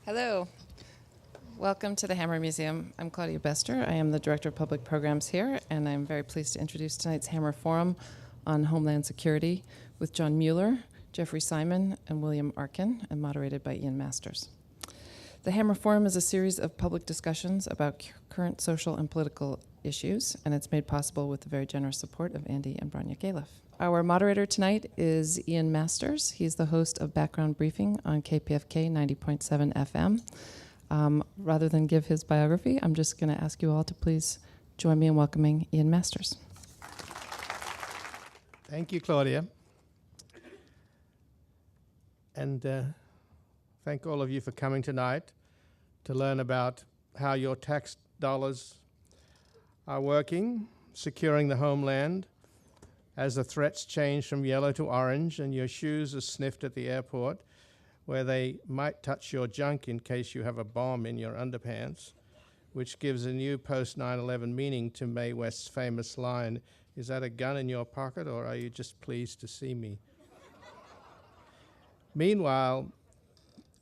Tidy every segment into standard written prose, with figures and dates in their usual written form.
Hello. Welcome to the Hammer Museum. I'm Claudia Bester. I am the Director of Public Programs here, and I'm very pleased to introduce tonight's Hammer Forum on Homeland Security with John Mueller, Jeffrey Simon, and William Arkin, and moderated by Ian Masters. The Hammer Forum is a series of public discussions about current social and political issues, and it's made possible with the very generous support of Andy and Branya Galiff. Our moderator tonight is Ian Masters. He's the host of Background Briefing on KPFK 90.7 FM. Rather than give his biography, I'm just going to ask you all to please join me in welcoming Ian Masters. Thank you, Claudia. And thank all of you for coming tonight to learn about how your tax dollars are working, securing the homeland, as the threats change from yellow to orange and your shoes are sniffed at the airport, where they might touch your junk in case you have a bomb in your underpants, which gives a new post-9/11 meaning to Mae West's famous line, "Is that a gun in your pocket, or are you just pleased to see me?" Meanwhile,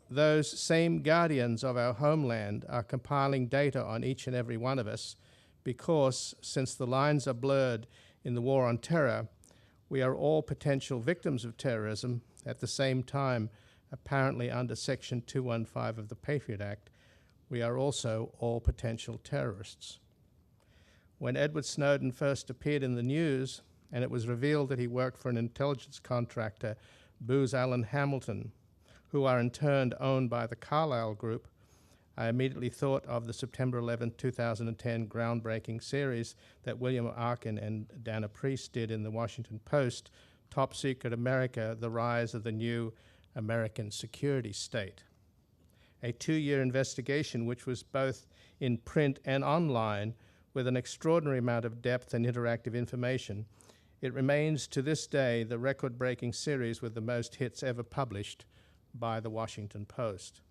those same guardians of our homeland are compiling data on each and every one of us because, since the lines are blurred in the war on terror, we are all potential victims of terrorism at the same time. Apparently under Section 215 of the Patriot Act, we are also all potential terrorists. When Edward Snowden first appeared in the news and it was revealed that he worked for an intelligence contractor, Booz Allen Hamilton, who are in turn owned by the Carlyle Group, I immediately thought of the September 11, 2010 groundbreaking series that William Arkin and Dana Priest did in the Washington Post, Top Secret America, The Rise of the New American Security State. A 2-year investigation which was both in print and online with an extraordinary amount of depth and interactive information. It remains to this day the record-breaking series with the most hits ever published by the Washington Post.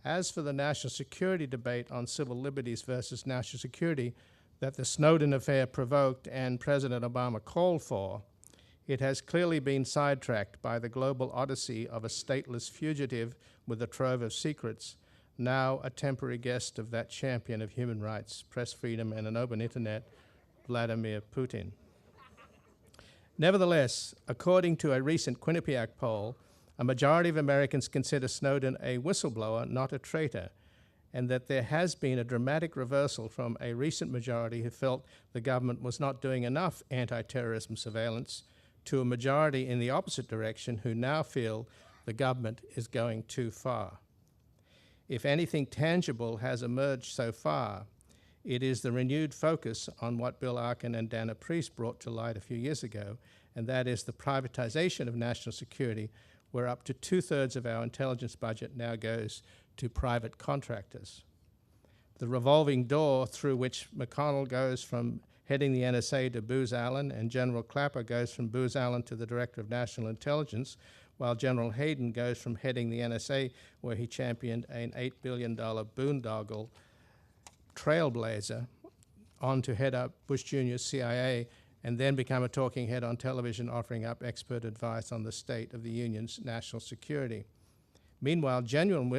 As for the national security debate on civil liberties versus national security that the Snowden affair provoked and President Obama called for, it has clearly been sidetracked by the global odyssey of a stateless fugitive with a trove of secrets, now a temporary guest of that champion of human rights, press freedom, and an open internet, Vladimir Putin. Nevertheless, according to a recent Quinnipiac poll, a majority of Americans consider Snowden a whistleblower, not a traitor, and that there has been a dramatic reversal from a recent majority who felt the government was not doing enough anti-terrorism surveillance to a majority in the opposite direction who now feel the government is going too far. If anything tangible has emerged so far, it is the renewed focus on what Bill Arkin and Dana Priest brought to light a few years ago, and that is the privatization of national security, where up to 2/3 of our intelligence budget now goes to private contractors. The revolving door through which McConnell goes from heading the NSA to Booz Allen, and General Clapper goes from Booz Allen to the Director of National Intelligence, while General Hayden goes from heading the NSA, where he championed an $8 billion boondoggle trailblazer, on to head up Bush Jr.'s CIA, and then become a talking head on television offering up expert advice on the state of the Union's national security. Meanwhile, genuine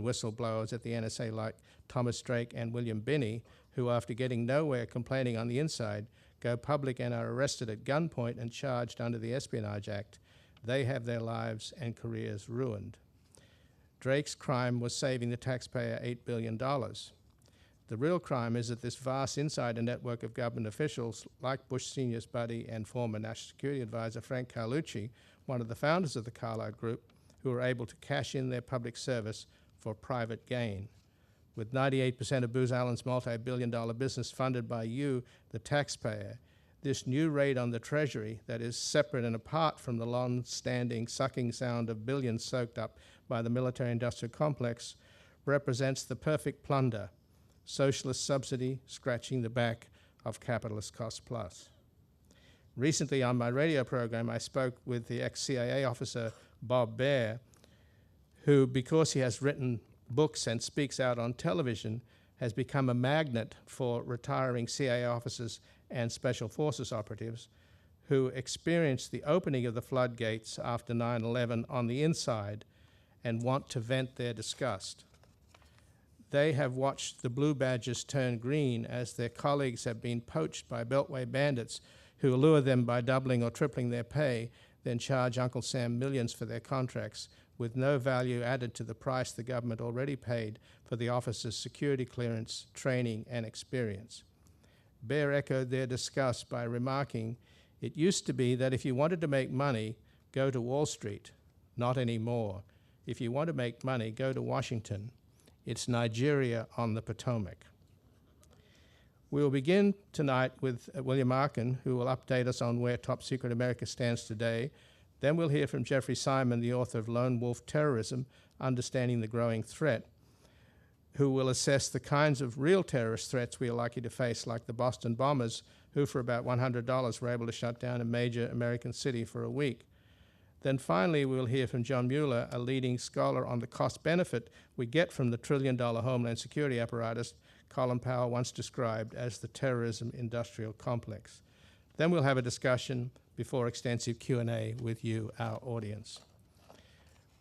whistleblowers at the NSA like Thomas Drake and William Binney, who after getting nowhere complaining on the inside, go public and are arrested at gunpoint and charged under the Espionage Act, they have their lives and careers ruined. Drake's crime was saving the taxpayer $8 billion. The real crime is that this vast insider network of government officials, like Bush Sr.'s buddy and former National Security Advisor Frank Carlucci, one of the founders of the Carlyle Group, who were able to cash in their public service for private gain. With 98% of Booz Allen's multi-billion-dollar business funded by you, the taxpayer, this new raid on the Treasury that is separate and apart from the long-standing sucking sound of billions soaked up by the military-industrial complex represents the perfect plunder, socialist subsidy scratching the back of capitalist cost plus. Recently on my radio program, I spoke with the ex-CIA officer Bob Baer, who, because he has written books and speaks out on television, has become a magnet for retiring CIA officers and special forces operatives who experienced the opening of the floodgates after 9/11 on the inside and want to vent their disgust. They have watched the blue badges turn green as their colleagues have been poached by Beltway bandits who allure them by doubling or tripling their pay, then charge Uncle Sam millions for their contracts, with no value added to the price the government already paid for the officers' security clearance, training, and experience. Bear echoed their disgust by remarking, "It used to be that if you wanted to make money, go to Wall Street. Not anymore. If you want to make money, go to Washington. It's Nigeria on the Potomac." We will begin tonight with William Arkin, who will update us on where Top Secret America stands today. Then we'll hear from Jeffrey Simon, the author of Lone Wolf Terrorism, Understanding the Growing Threat, who will assess the kinds of real terrorist threats we are likely to face, like the Boston bombers, who for about $100 were able to shut down a major American city for a week. Then finally, we'll hear from John Mueller, a leading scholar on the cost-benefit we get from the trillion-dollar Homeland Security apparatus Colin Powell once described as the terrorism industrial complex. Then we'll have a discussion before extensive Q&A with you, our audience.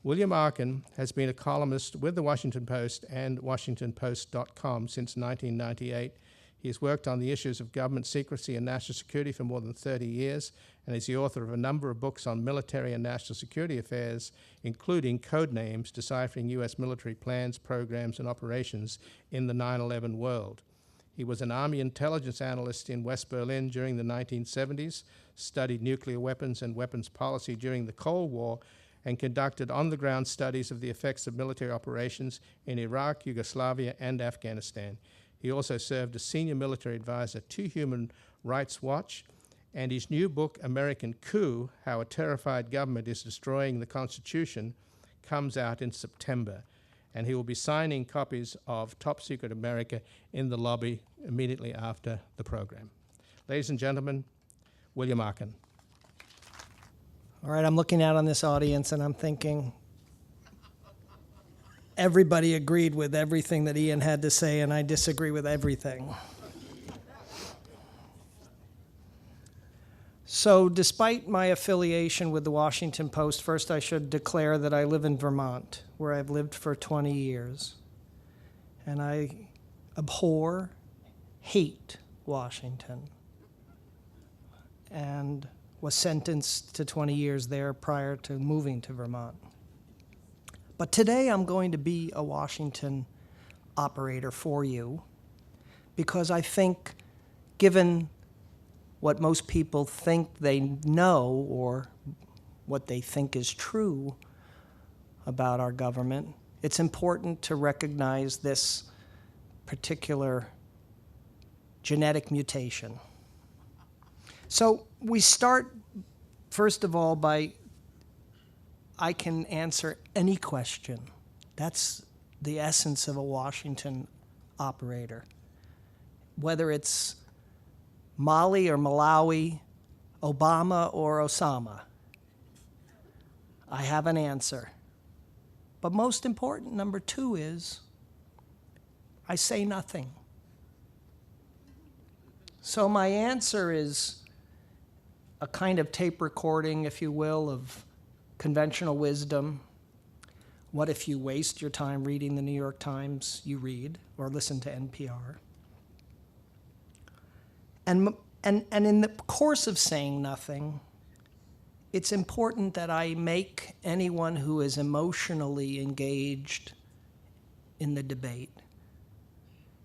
William Arkin has been a columnist with the Washington Post and WashingtonPost.com since 1998. He has worked on the issues of government secrecy and national security for more than 30 years, and is the author of a number of books on military and national security affairs, including Codenames, Deciphering U.S. Military Plans, Programs, and Operations in the 9/11 World. He was an Army intelligence analyst in West Berlin during the 1970s, studied nuclear weapons and weapons policy during the Cold War, and conducted on-the-ground studies of the effects of military operations in Iraq, Yugoslavia, and Afghanistan. He also served as senior military advisor to Human Rights Watch, and his new book, American Coup, How a Terrified Government is Destroying the Constitution, comes out in September. And he will be signing copies of Top Secret America in the lobby immediately after the program. Ladies and gentlemen, William Arkin. All right, I'm looking out on this audience and I'm thinking, everybody agreed with everything that Ian had to say, and I disagree with everything. So despite my affiliation with the Washington Post, first I should declare that I live in Vermont, where I've lived for 20 years. And I abhor, hate Washington, and was sentenced to 20 years there prior to moving to Vermont. But today I'm going to be a Washington operator for you, because I think, given what most people think they know or what they think is true about our government, it's important to recognize this particular genetic mutation. So we start, first of all, by I can answer any question. That's the essence of a Washington operator. Whether it's Mali or Malawi, Obama or Osama, I have an answer. But most important, number two, is I say nothing. So my answer is a kind of tape recording, if you will, of conventional wisdom. What if you waste your time reading the New York Times, you read, or listen to NPR? And in the course of saying nothing, it's important that I make anyone who is emotionally engaged in the debate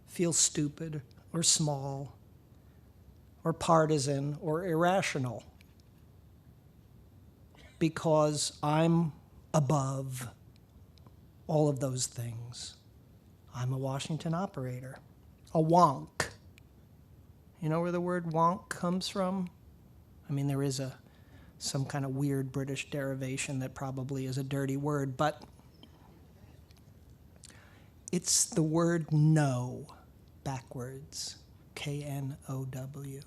feel stupid or small or partisan or irrational, because I'm above all of those things. I'm a Washington operator, a wonk. You know where the word wonk comes from? I mean, there is some kind of weird British derivation that probably is a dirty word, but it's the word know backwards, K-N-O-W.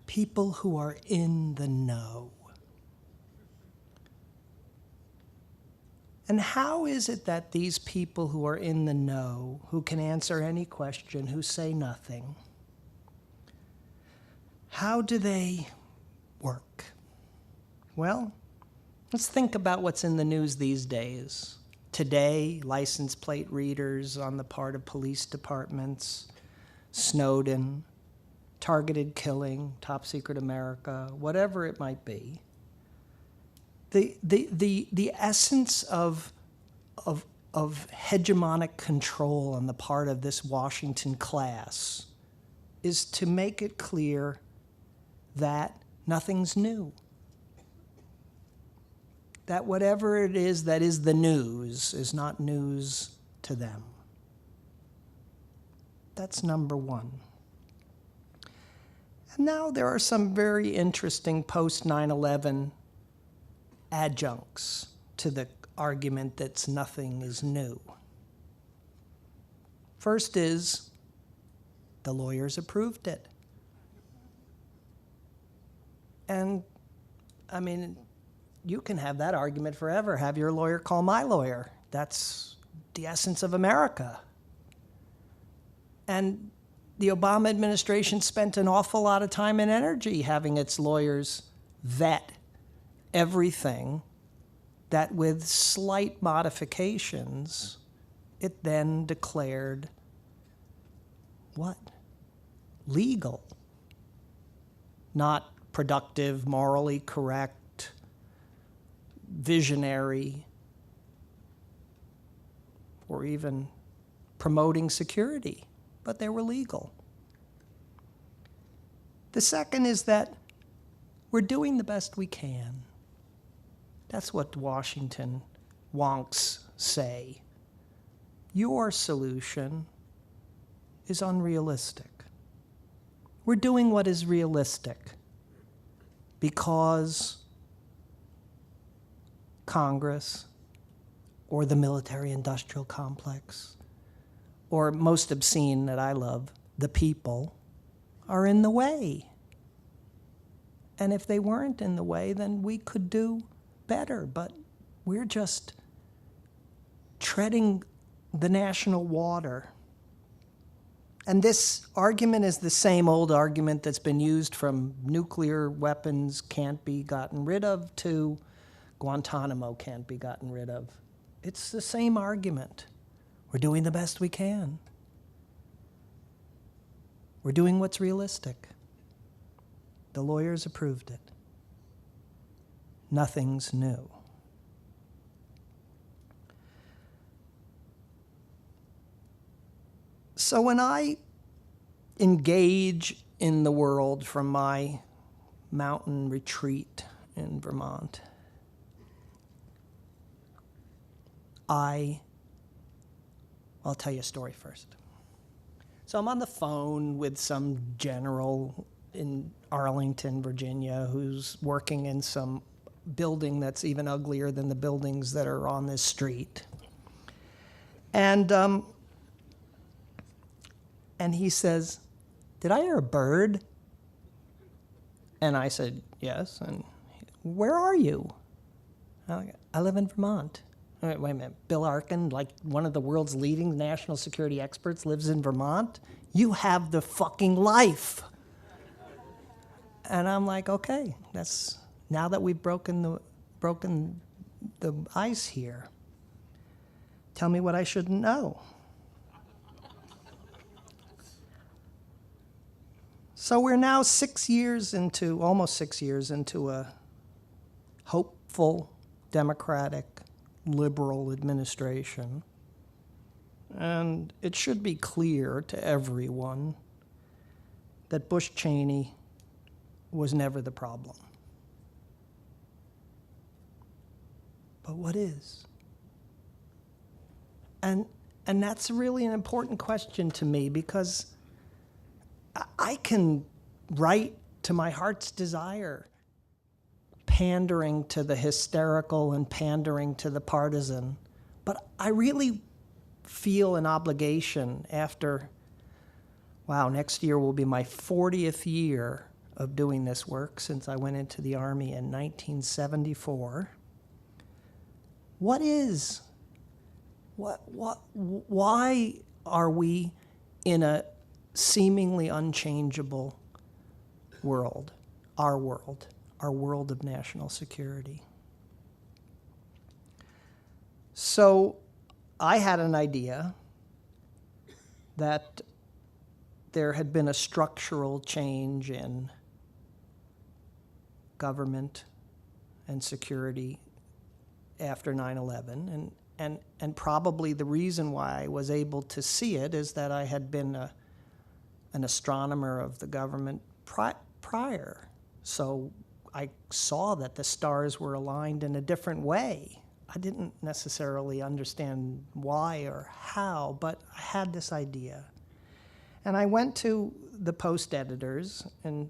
People who are in the know. And how is it that these people who are in the know, who can answer any question, who say nothing, how do they work? Well, let's think about what's in the news these days. Today, license plate readers on the part of police departments, Snowden, targeted killing, top secret America, whatever it might be. The essence of hegemonic control on the part of this Washington class is to make it clear that nothing's new. That whatever it is that is the news is not news to them. That's number one. And now there are some very interesting post-9/11 adjuncts to the argument that nothing is new. First is, the lawyers approved it. And, I mean, you can have that argument forever. Have your lawyer call my lawyer. That's the essence of America. And the Obama administration spent an awful lot of time and energy having its lawyers vet everything that, with slight modifications, it then declared what? Legal. Not productive, morally correct, visionary, or even promoting security, but they were legal. The second is that we're doing the best we can. That's what Washington wonks say. Your solution is unrealistic. We're doing what is realistic because Congress or the military-industrial complex, or most obscene that I love, the people, are in the way. And if they weren't in the way, then we could do better. But we're just treading the national water. And this argument is the same old argument that's been used from nuclear weapons can't be gotten rid of to Guantanamo can't be gotten rid of. It's the same argument. We're doing the best we can. We're doing what's realistic. The lawyers approved it. Nothing's new. So when I engage in the world from my mountain retreat in Vermont, I'll tell you a story first. So I'm on the phone with some general in Arlington, Virginia, who's working in some building that's even uglier than the buildings that are on this street. And he says, "Did I hear a bird?" And I said, "Yes." And "Where are you?" "I live in Vermont." Wait a minute, Bill Arkin, like one of the world's leading national security experts, lives in Vermont? You have the fucking life. And I'm like, okay, that's now that we've broken the ice here. Tell me what I shouldn't know. So we're now almost 6 years into a hopeful, democratic, liberal administration. And it should be clear to everyone that Bush Cheney was never the problem. But what is? And that's really an important question to me, because I can write to my heart's desire, pandering to the hysterical and pandering to the partisan. But I really feel an obligation after, next year will be my 40th year of doing this work since I went into the Army in 1974. Why are we in a seemingly unchangeable world, our world of national security? So I had an idea that there had been a structural change in government and security after 9/11, and probably the reason why I was able to see it is that I had been an astronomer of the government prior. So I saw that the stars were aligned in a different way. I didn't necessarily understand why or how, but I had this idea. And I went to the Post editors in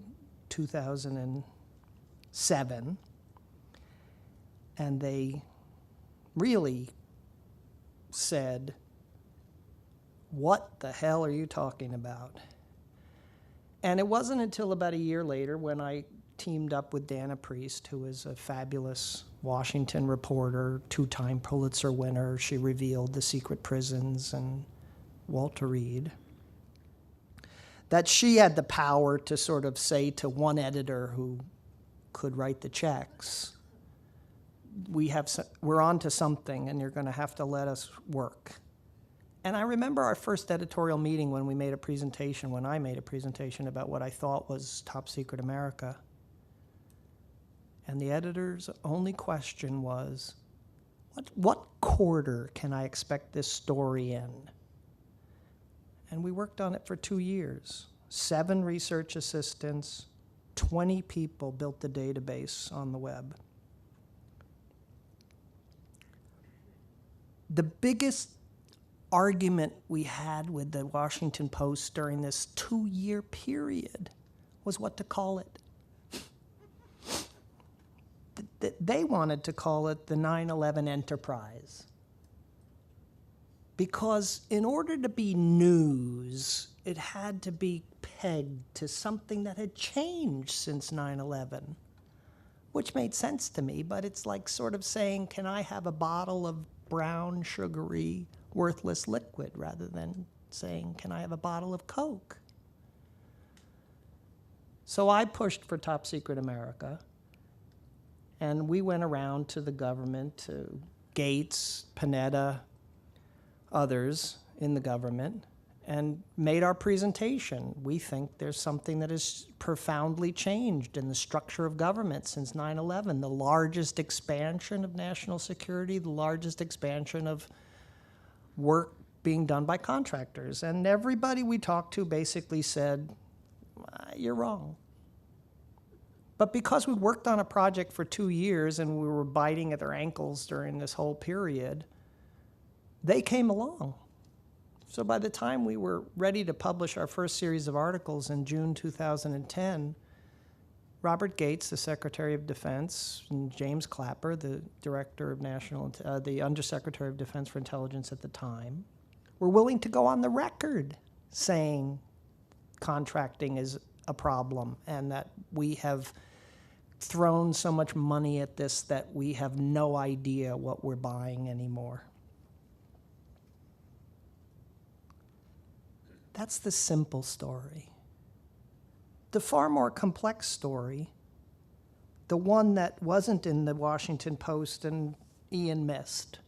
2007, and they really said, "What the hell are you talking about?" And it wasn't until about a year later when I teamed up with Dana Priest, who is a fabulous Washington reporter, 2-time Pulitzer winner. She revealed The Secret Prisons and Walter Reed, that she had the power to sort of say to one editor who could write the checks, we're on to something and you're going to have to let us work. And I remember our first editorial meeting when I made a presentation about what I thought was Top Secret America. And the editor's only question was, what quarter can I expect this story in? And we worked on it for 2 years. 7 research assistants, 20 people built the database on the web. The biggest argument we had with the Washington Post during this 2-year period was what to call it. They wanted to call it the 9/11 Enterprise. Because in order to be news, it had to be pegged to something that had changed since 9/11, which made sense to me, but it's like sort of saying, can I have a bottle of brown, sugary, worthless liquid, rather than saying, can I have a bottle of Coke? So I pushed for Top Secret America, and we went around to the government, to Gates, Panetta, others in the government, and made our presentation. We think there's something that has profoundly changed in the structure of government since 9/11, the largest expansion of national security, the largest expansion of work being done by contractors. And everybody we talked to basically said, you're wrong. But because we worked on a project for 2 years and we were biting at their ankles during this whole period, they came along. So by the time we were ready to publish our first series of articles in June 2010, Robert Gates, the Secretary of Defense, and James Clapper, the the Undersecretary of Defense for Intelligence at the time, were willing to go on the record saying contracting is a problem and that we have thrown so much money at this that we have no idea what we're buying anymore. That's the simple story. The far more complex story, the one that wasn't in the Washington Post and Ian missed,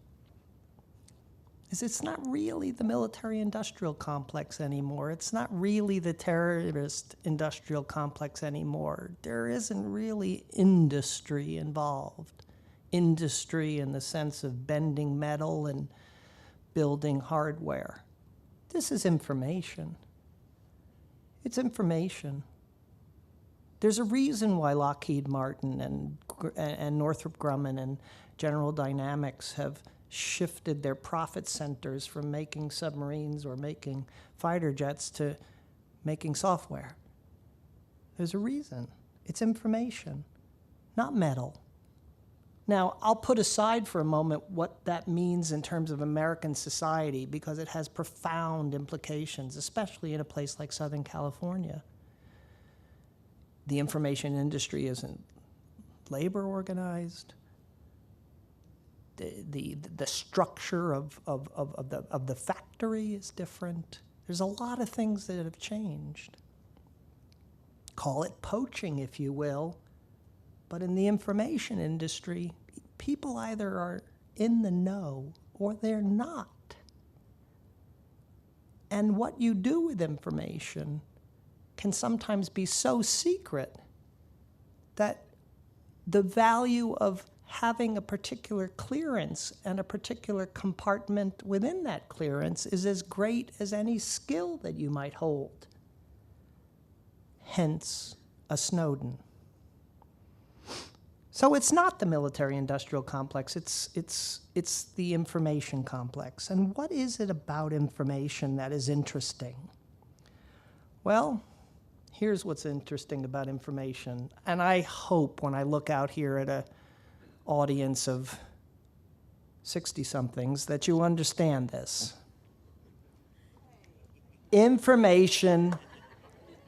is it's not really the military-industrial complex anymore. It's not really the terrorist-industrial complex anymore. There isn't really industry involved. Industry in the sense of bending metal and building hardware. This is information. It's information. There's a reason why Lockheed Martin and Northrop Grumman and General Dynamics have shifted their profit centers from making submarines or making fighter jets to making software. There's a reason. It's information, not metal. Now, I'll put aside for a moment what that means in terms of American society because it has profound implications, especially in a place like Southern California. The information industry isn't labor organized. The structure of the factory is different. There's a lot of things that have changed. Call it poaching, if you will. But in the information industry, people either are in the know or they're not. And what you do with information can sometimes be so secret that the value of having a particular clearance and a particular compartment within that clearance is as great as any skill that you might hold. Hence, a Snowden. So it's not the military-industrial complex, it's the information complex. And what is it about information that is interesting? Well, here's what's interesting about information. And I hope when I look out here at an audience of 60-somethings that you understand this. Information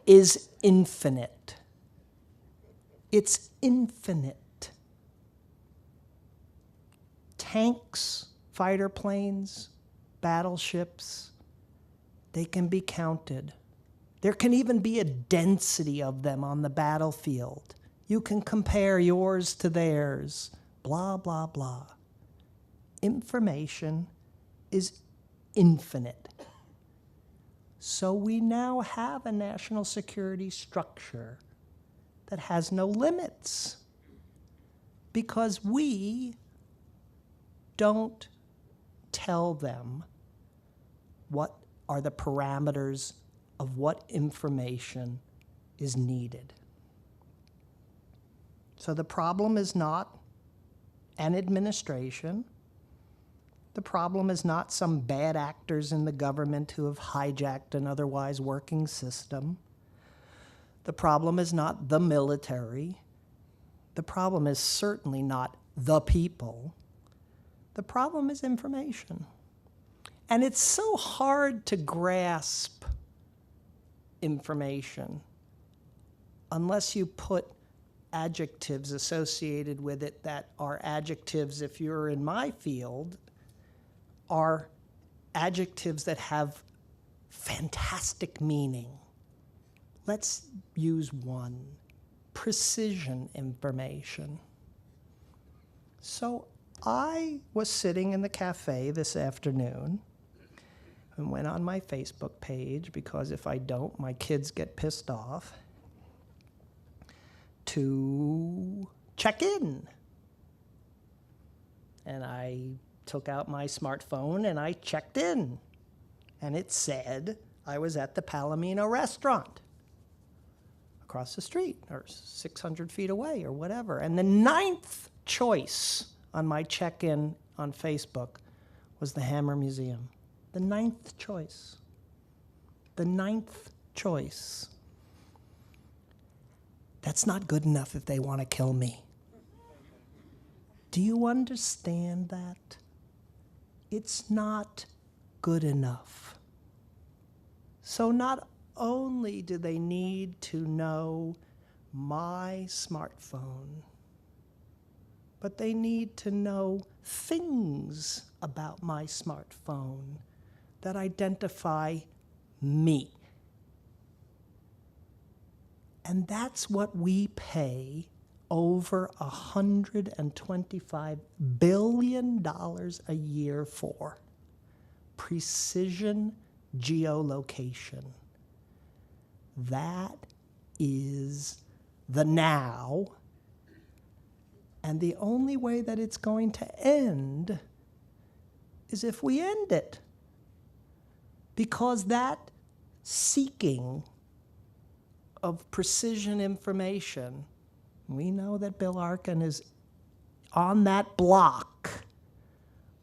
is infinite. It's infinite. Tanks, fighter planes, battleships, they can be counted. There can even be a density of them on the battlefield. You can compare yours to theirs, blah, blah, blah. Information is infinite. So we now have a national security structure that has no limits because we don't tell them what are the parameters of what information is needed. So the problem is not an administration. The problem is not some bad actors in the government who have hijacked an otherwise working system. The problem is not the military. The problem is certainly not the people. The problem is information. And it's so hard to grasp information unless you put adjectives associated with it that are adjectives, if you're in my field, are adjectives that have fantastic meaning. Let's use one: precision information. So I was sitting in the cafe this afternoon and went on my Facebook page, because if I don't, my kids get pissed off, to check in. And I took out my smartphone and I checked in. And it said I was at the Palomino restaurant across the street or 600 feet away or whatever. And the 9th choice on my check-in on Facebook was the Hammer Museum. The 9th choice. The 9th choice. That's not good enough if they want to kill me. Do you understand that? It's not good enough. So not only do they need to know my smartphone, but they need to know things about my smartphone that identify me. And that's what we pay over $125 billion a year for: precision geolocation. That is the now. And the only way that it's going to end is if we end it. Because that seeking of precision information, we know that Bill Arkin is on that block.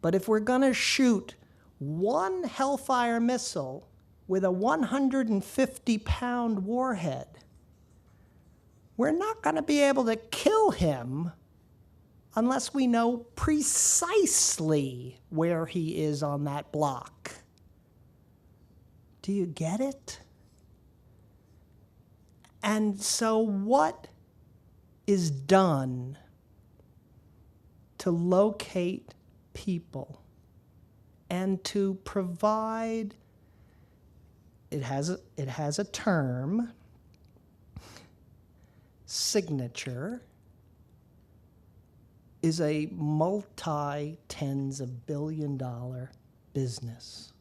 But if we're going to shoot one Hellfire missile with a 150-pound warhead, we're not going to be able to kill him unless we know precisely where he is on that block. Do you get it? And so what is done to locate people and to provide, it has a term, signature, is a multi-tens of billion-dollar business.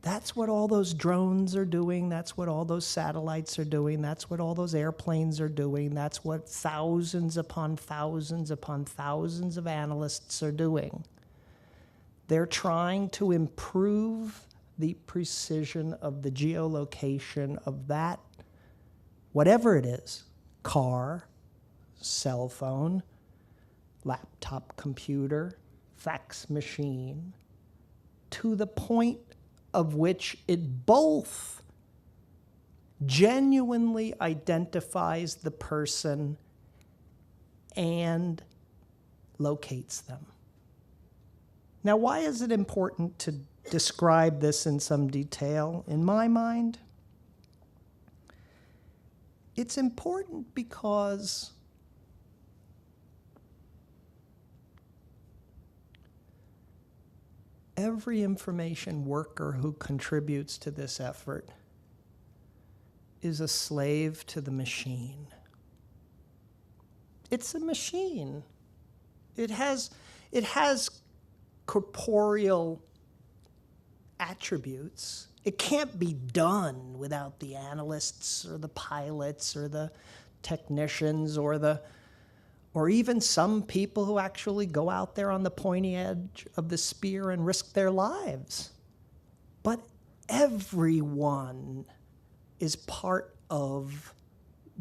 That's what all those drones are doing. That's what all those satellites are doing. That's what all those airplanes are doing. That's what thousands upon thousands upon thousands of analysts are doing. They're trying to improve the precision of the geolocation of that, whatever it is, car, cell phone, laptop computer, fax machine, to the point of which it both genuinely identifies the person and locates them. Now, why is it important to describe this in some detail? In my mind, it's important because every information worker who contributes to this effort is a slave to the machine. It's a machine. It has corporeal attributes. It can't be done without the analysts or the pilots or the technicians or even some people who actually go out there on the pointy edge of the spear and risk their lives. But everyone is part of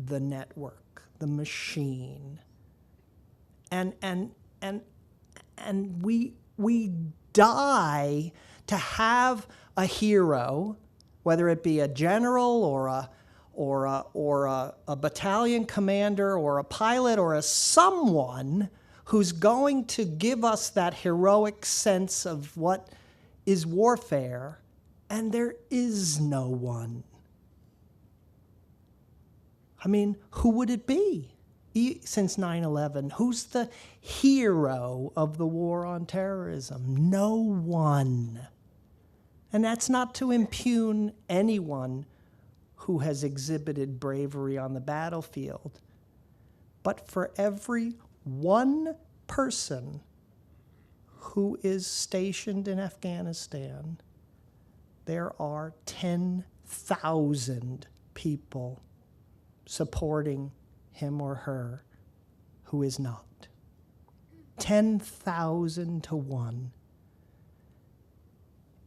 the network, the machine. And we die to have a hero, whether it be a general or a battalion commander or a pilot or a someone who's going to give us that heroic sense of what is warfare, and there is no one. I mean, who would it be? Since 9/11, who's the hero of the war on terrorism? No one. And that's not to impugn anyone who has exhibited bravery on the battlefield. But for every one person who is stationed in Afghanistan, there are 10,000 people supporting him or her who is not. 10,000 to 1.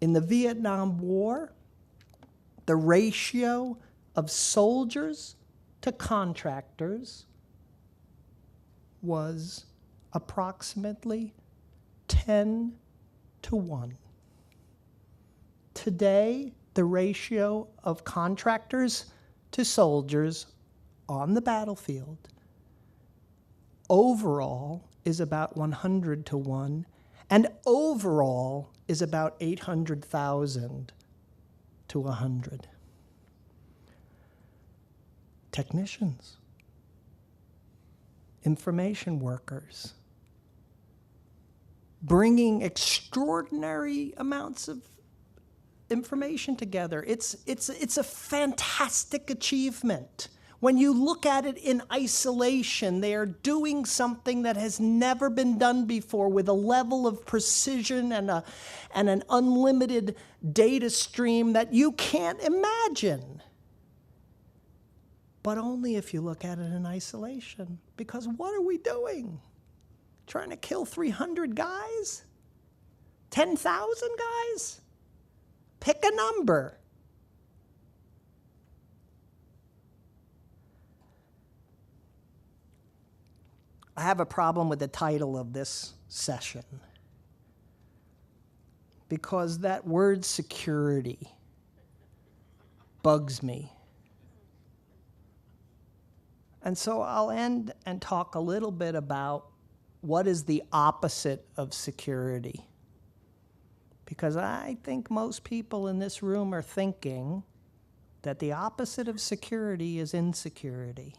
In the Vietnam War, the ratio of soldiers to contractors was approximately 10 to 1. Today, the ratio of contractors to soldiers on the battlefield overall is about 100 to 1, and overall is about 800,000 to 100. Technicians, information workers, bringing extraordinary amounts of information together. It's a fantastic achievement. When you look at it in isolation, they are doing something that has never been done before with a level of precision and an unlimited data stream that you can't imagine. But only if you look at it in isolation. Because what are we doing? Trying to kill 300 guys? 10,000 guys? Pick a number. I have a problem with the title of this session because that word security bugs me. And so I'll end and talk a little bit about what is the opposite of security. Because I think most people in this room are thinking that the opposite of security is insecurity.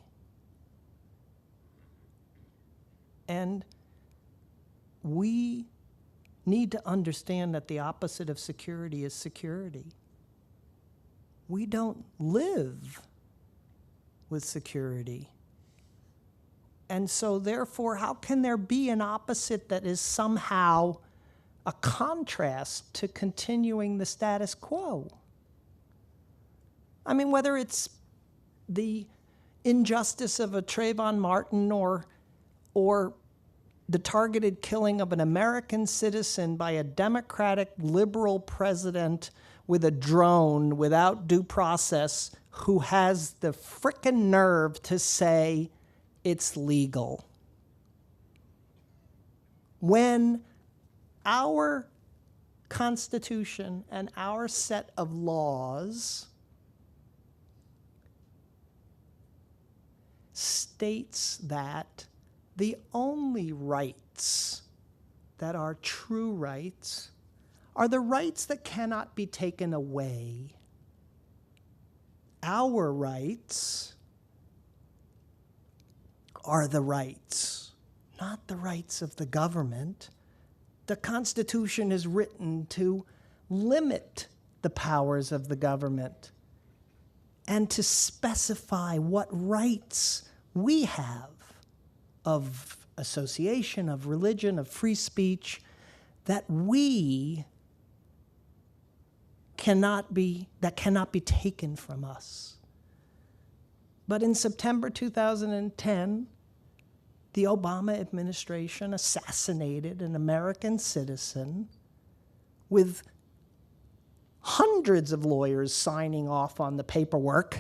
And we need to understand that the opposite of security is security. We don't live with security. And so therefore, how can there be an opposite that is somehow a contrast to continuing the status quo. I mean, whether it's the injustice of a Trayvon Martin or the targeted killing of an American citizen by a democratic liberal president with a drone without due process who has the frickin' nerve to say it's legal. When our Constitution and our set of laws states that the only rights that are true rights are the rights that cannot be taken away. Our rights are the rights, not the rights of the government. The Constitution is written to limit the powers of the government and to specify what rights we have of association, of religion, of free speech, that cannot be taken from us. But in September 2010, the Obama administration assassinated an American citizen with hundreds of lawyers signing off on the paperwork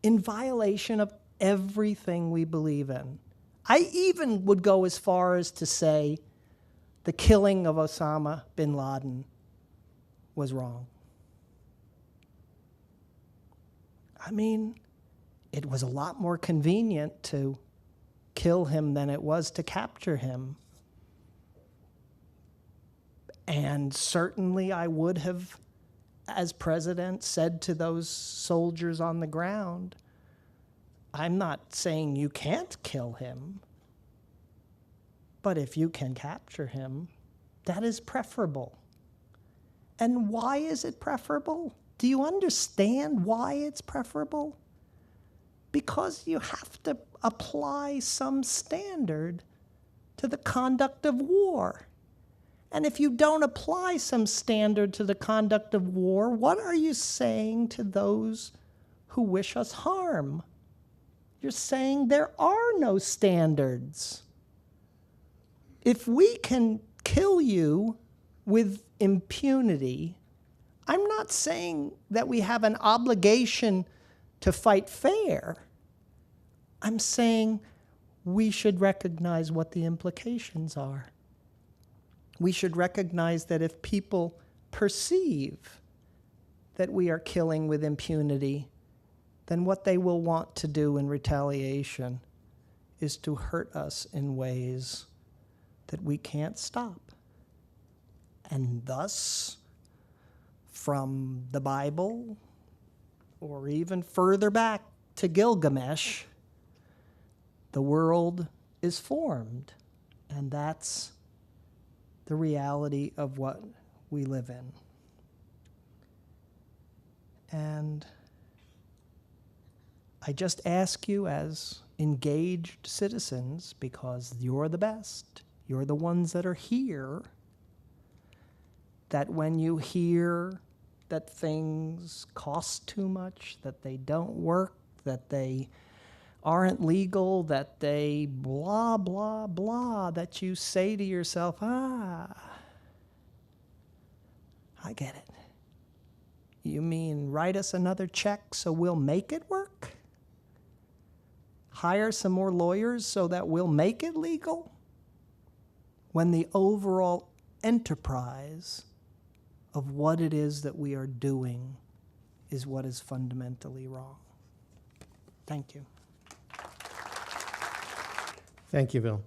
in violation of everything we believe in. I even would go as far as to say the killing of Osama bin Laden was wrong. I mean, it was a lot more convenient to kill him than it was to capture him. And certainly I would have, as president, said to those soldiers on the ground, I'm not saying you can't kill him, but if you can capture him, that is preferable. And why is it preferable? Do you understand why it's preferable? Because you have to apply some standard to the conduct of war. And if you don't apply some standard to the conduct of war, what are you saying to those who wish us harm? You're saying there are no standards. If we can kill you with impunity, I'm not saying that we have an obligation to fight fair. I'm saying we should recognize what the implications are. We should recognize that if people perceive that we are killing with impunity, then what they will want to do in retaliation is to hurt us in ways that we can't stop. And thus, from the Bible, or even further back to Gilgamesh, the world is formed. And that's the reality of what we live in. And I just ask you as engaged citizens, because you're the best, you're the ones that are here, that when you hear that things cost too much, that they don't work, that they aren't legal, that they blah, blah, blah, that you say to yourself, I get it. You mean write us another check so we'll make it work? Hire some more lawyers so that we'll make it legal? When the overall enterprise of what it is that we are doing is what is fundamentally wrong. Thank you. Thank you, Bill.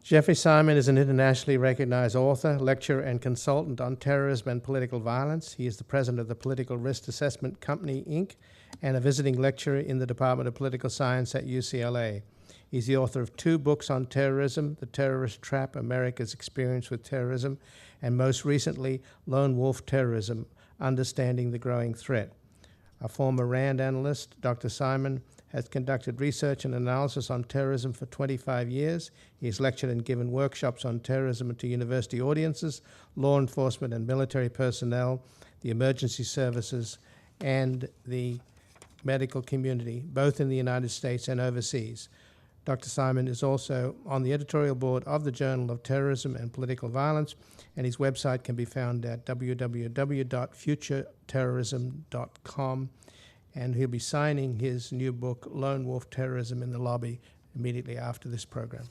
Jeffrey Simon is an internationally recognized author, lecturer, and consultant on terrorism and political violence. He is the president of the Political Risk Assessment Company, Inc., and a visiting lecturer in the Department of Political Science at UCLA. He's the author of 2 books on terrorism, The Terrorist Trap, America's Experience with Terrorism, and most recently, Lone Wolf Terrorism, Understanding the Growing Threat. A former RAND analyst, Dr. Simon has conducted research and analysis on terrorism for 25 years. He has lectured and given workshops on terrorism to university audiences, law enforcement and military personnel, the emergency services, and the medical community, both in the United States and overseas. Dr. Simon is also on the editorial board of the Journal of Terrorism and Political Violence, and his website can be found at www.futureterrorism.com. And he'll be signing his new book, Lone Wolf Terrorism, in the lobby immediately after this program.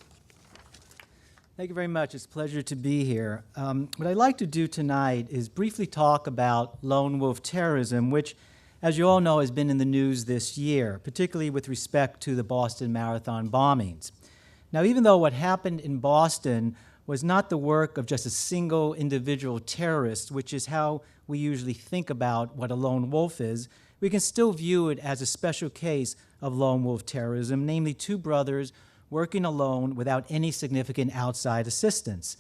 Thank you very much. It's a pleasure to be here. What I'd like to do tonight is briefly talk about lone wolf terrorism, which, as you all know, has been in the news this year, particularly with respect to the Boston Marathon bombings. Now, even though what happened in Boston was not the work of just a single individual terrorist, which is how we usually think about what a lone wolf is, we can still view it as a special case of lone wolf terrorism, namely two brothers working alone without any significant outside assistance.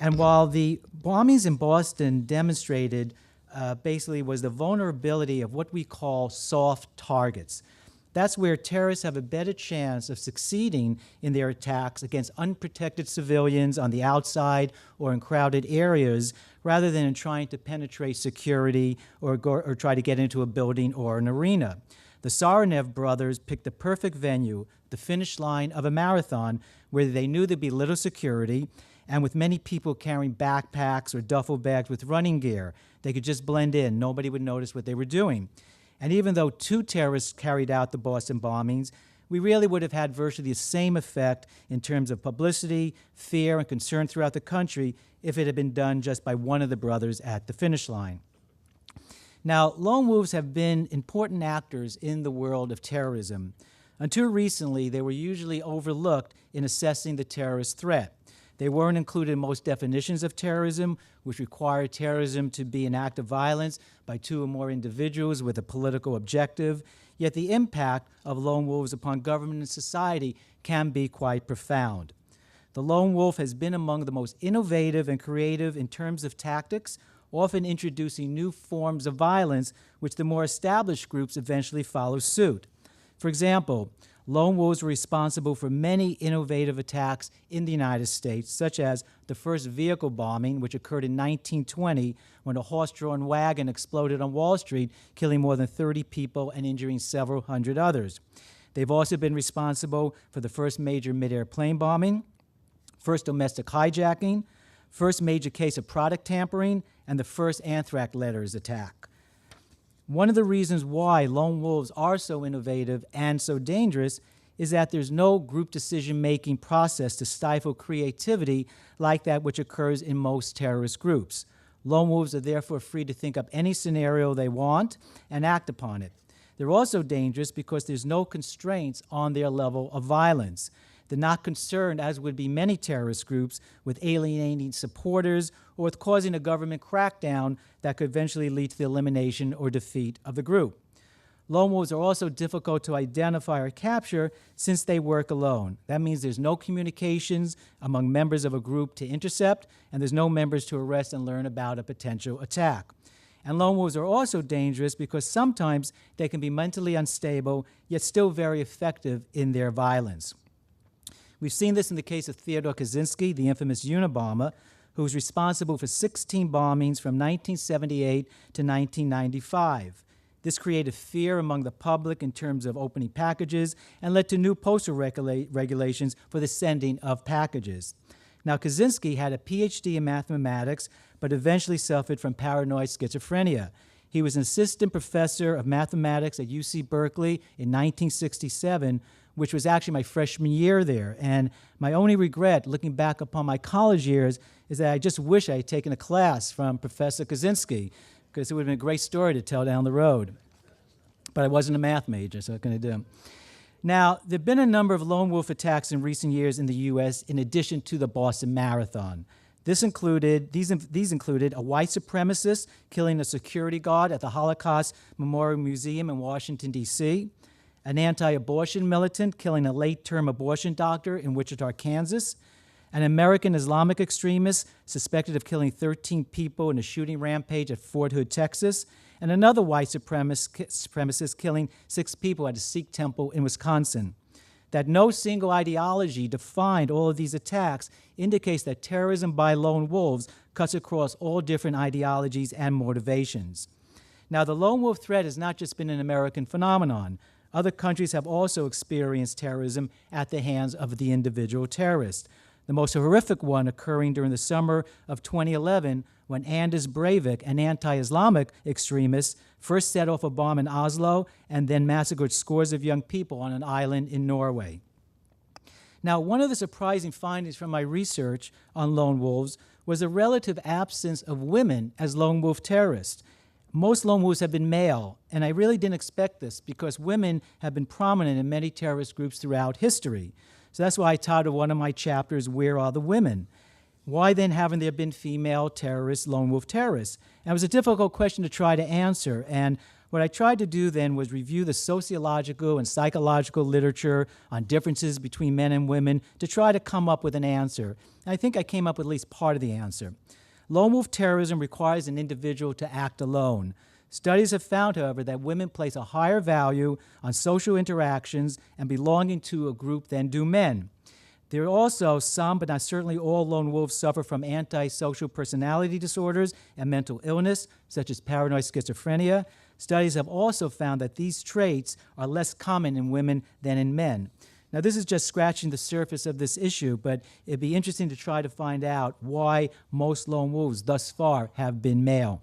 And while the bombings in Boston demonstrated basically was the vulnerability of what we call soft targets. That's where terrorists have a better chance of succeeding in their attacks against unprotected civilians on the outside or in crowded areas, rather than in trying to penetrate security or try to get into a building or an arena. The Tsarnaev brothers picked the perfect venue, the finish line of a marathon, where they knew there'd be little security, and with many people carrying backpacks or duffel bags with running gear. They could just blend in. Nobody would notice what they were doing. And even though two terrorists carried out the Boston bombings, we really would have had virtually the same effect in terms of publicity, fear, and concern throughout the country if it had been done just by one of the brothers at the finish line. Now, lone wolves have been important actors in the world of terrorism. Until recently, they were usually overlooked in assessing the terrorist threat. They weren't included in most definitions of terrorism, which require terrorism to be an act of violence by two or more individuals with a political objective. Yet the impact of lone wolves upon government and society can be quite profound. The lone wolf has been among the most innovative and creative in terms of tactics, often introducing new forms of violence, which the more established groups eventually follow suit. For example, lone wolves were responsible for many innovative attacks in the United States, such as the first vehicle bombing, which occurred in 1920 when a horse-drawn wagon exploded on Wall Street, killing more than 30 people and injuring several hundred others. They've also been responsible for the first major mid-air plane bombing, first domestic hijacking, first major case of product tampering, and the first anthrax letters attack. One of the reasons why lone wolves are so innovative and so dangerous is that there's no group decision-making process to stifle creativity like that which occurs in most terrorist groups. Lone wolves are therefore free to think up any scenario they want and act upon it. They're also dangerous because there's no constraints on their level of violence. They're not concerned, as would be many terrorist groups, with alienating supporters or with causing a government crackdown that could eventually lead to the elimination or defeat of the group. Lone wolves are also difficult to identify or capture since they work alone. That means there's no communications among members of a group to intercept, and there's no members to arrest and learn about a potential attack. And lone wolves are also dangerous because sometimes they can be mentally unstable, yet still very effective in their violence. We've seen this in the case of Theodore Kaczynski, the infamous Unabomber, who was responsible for 16 bombings from 1978 to 1995. This created fear among the public in terms of opening packages and led to new postal regulations for the sending of packages. Now, Kaczynski had a PhD in mathematics, but eventually suffered from paranoid schizophrenia. He was an assistant professor of mathematics at UC Berkeley in 1967, which was actually my freshman year there. And my only regret, looking back upon my college years, is that I just wish I had taken a class from Professor Kaczynski, because it would have been a great story to tell down the road. But I wasn't a math major, so what can I do? Now, there have been a number of lone wolf attacks in recent years in the U.S. in addition to the Boston Marathon. These included a white supremacist killing a security guard at the Holocaust Memorial Museum in Washington, D.C., an anti-abortion militant killing a late-term abortion doctor in Wichita, Kansas, an American Islamic extremist suspected of killing 13 people in a shooting rampage at Fort Hood, Texas, and another white supremacist killing 6 people at a Sikh temple in Wisconsin. That no single ideology defined all of these attacks indicates that terrorism by lone wolves cuts across all different ideologies and motivations. Now, the lone wolf threat has not just been an American phenomenon. Other countries have also experienced terrorism at the hands of the individual terrorist. The most horrific one occurring during the summer of 2011 when Anders Breivik, an anti-Islamic extremist, first set off a bomb in Oslo and then massacred scores of young people on an island in Norway. Now, one of the surprising findings from my research on lone wolves was the relative absence of women as lone wolf terrorists. Most lone wolves have been male, and I really didn't expect this because women have been prominent in many terrorist groups throughout history. So that's why I titled one of my chapters, Where Are the Women? Why then haven't there been female terrorists, lone wolf terrorists? And it was a difficult question to try to answer, and what I tried to do then was review the sociological and psychological literature on differences between men and women to try to come up with an answer. And I think I came up with at least part of the answer. Lone wolf terrorism requires an individual to act alone. Studies have found, however, that women place a higher value on social interactions and belonging to a group than do men. There are also some, but not certainly all, lone wolves suffer from antisocial personality disorders and mental illness, such as paranoid schizophrenia. Studies have also found that these traits are less common in women than in men. Now, this is just scratching the surface of this issue, but it'd be interesting to try to find out why most lone wolves thus far have been male.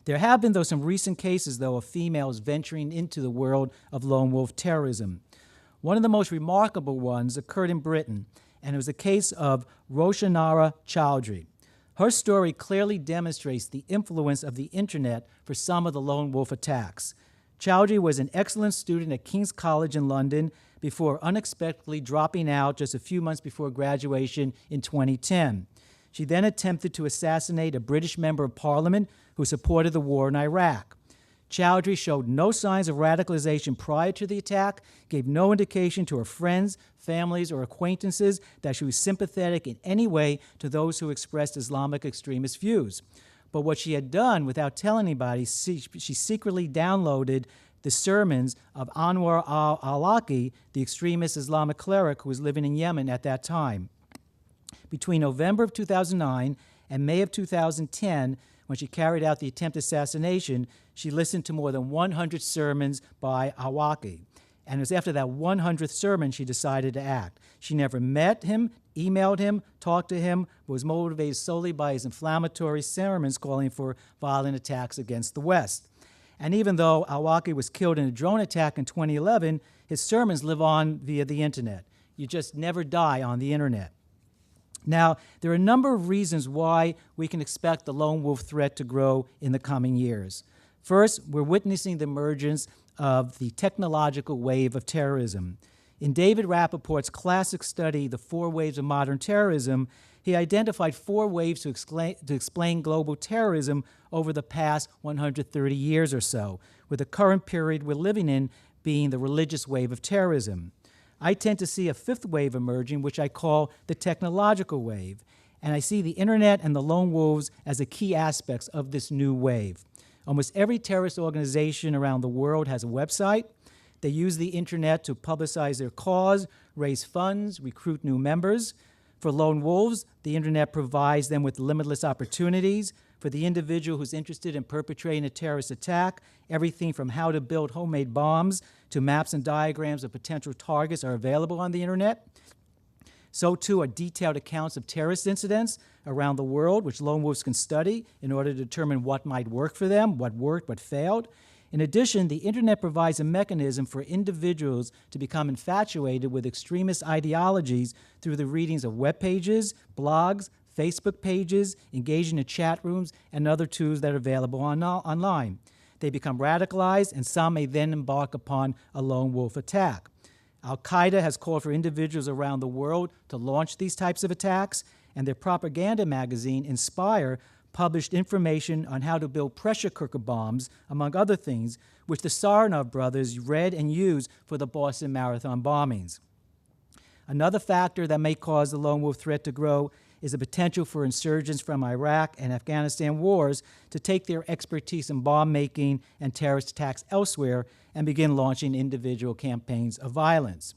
There have been, though, some recent cases, though, of females venturing into the world of lone wolf terrorism. One of the most remarkable ones occurred in Britain, and it was the case of Roshanara Chowdhury. Her story clearly demonstrates the influence of the internet for some of the lone wolf attacks. Chowdhury was an excellent student at King's College in London before unexpectedly dropping out just a few months before graduation in 2010. She then attempted to assassinate a British member of parliament who supported the war in Iraq. Chowdhury showed no signs of radicalization prior to the attack, gave no indication to her friends, families, or acquaintances that she was sympathetic in any way to those who expressed Islamic extremist views. But what she had done, without telling anybody, she secretly downloaded the sermons of Anwar al-Awlaki, the extremist Islamic cleric who was living in Yemen at that time. Between November of 2009 and May of 2010, when she carried out the attempted assassination, she listened to more than 100 sermons by Awlaki. And it was after that 100th sermon she decided to act. She never met him, emailed him, talked to him, but was motivated solely by his inflammatory sermons calling for violent attacks against the West. And even though Awlaki was killed in a drone attack in 2011, his sermons live on via the internet. You just never die on the internet. Now, there are a number of reasons why we can expect the lone wolf threat to grow in the coming years. First, we're witnessing the emergence of the technological wave of terrorism. In David Rappaport's classic study, The 4 Waves of Modern Terrorism, he identified 4 waves to explain global terrorism over the past 130 years or so, with the current period we're living in being the religious wave of terrorism. I tend to see a 5th wave emerging, which I call the technological wave, and I see the internet and the lone wolves as the key aspects of this new wave. Almost every terrorist organization around the world has a website. They use the internet to publicize their cause, raise funds, recruit new members. For lone wolves, the internet provides them with limitless opportunities. For the individual who's interested in perpetrating a terrorist attack, everything from how to build homemade bombs to maps and diagrams of potential targets are available on the internet. So too are detailed accounts of terrorist incidents around the world, which lone wolves can study in order to determine what might work for them, what worked, what failed. In addition, the internet provides a mechanism for individuals to become infatuated with extremist ideologies through the readings of web pages, blogs, Facebook pages, engaging in chat rooms, and other tools that are available online. They become radicalized, and some may then embark upon a lone wolf attack. Al-Qaeda has called for individuals around the world to launch these types of attacks, and their propaganda magazine, Inspire, published information on how to build pressure cooker bombs, among other things, which the Saranov brothers read and used for the Boston Marathon bombings. Another factor that may cause the lone wolf threat to grow is the potential for insurgents from Iraq and Afghanistan wars to take their expertise in bomb making and terrorist attacks elsewhere and begin launching individual campaigns of violence.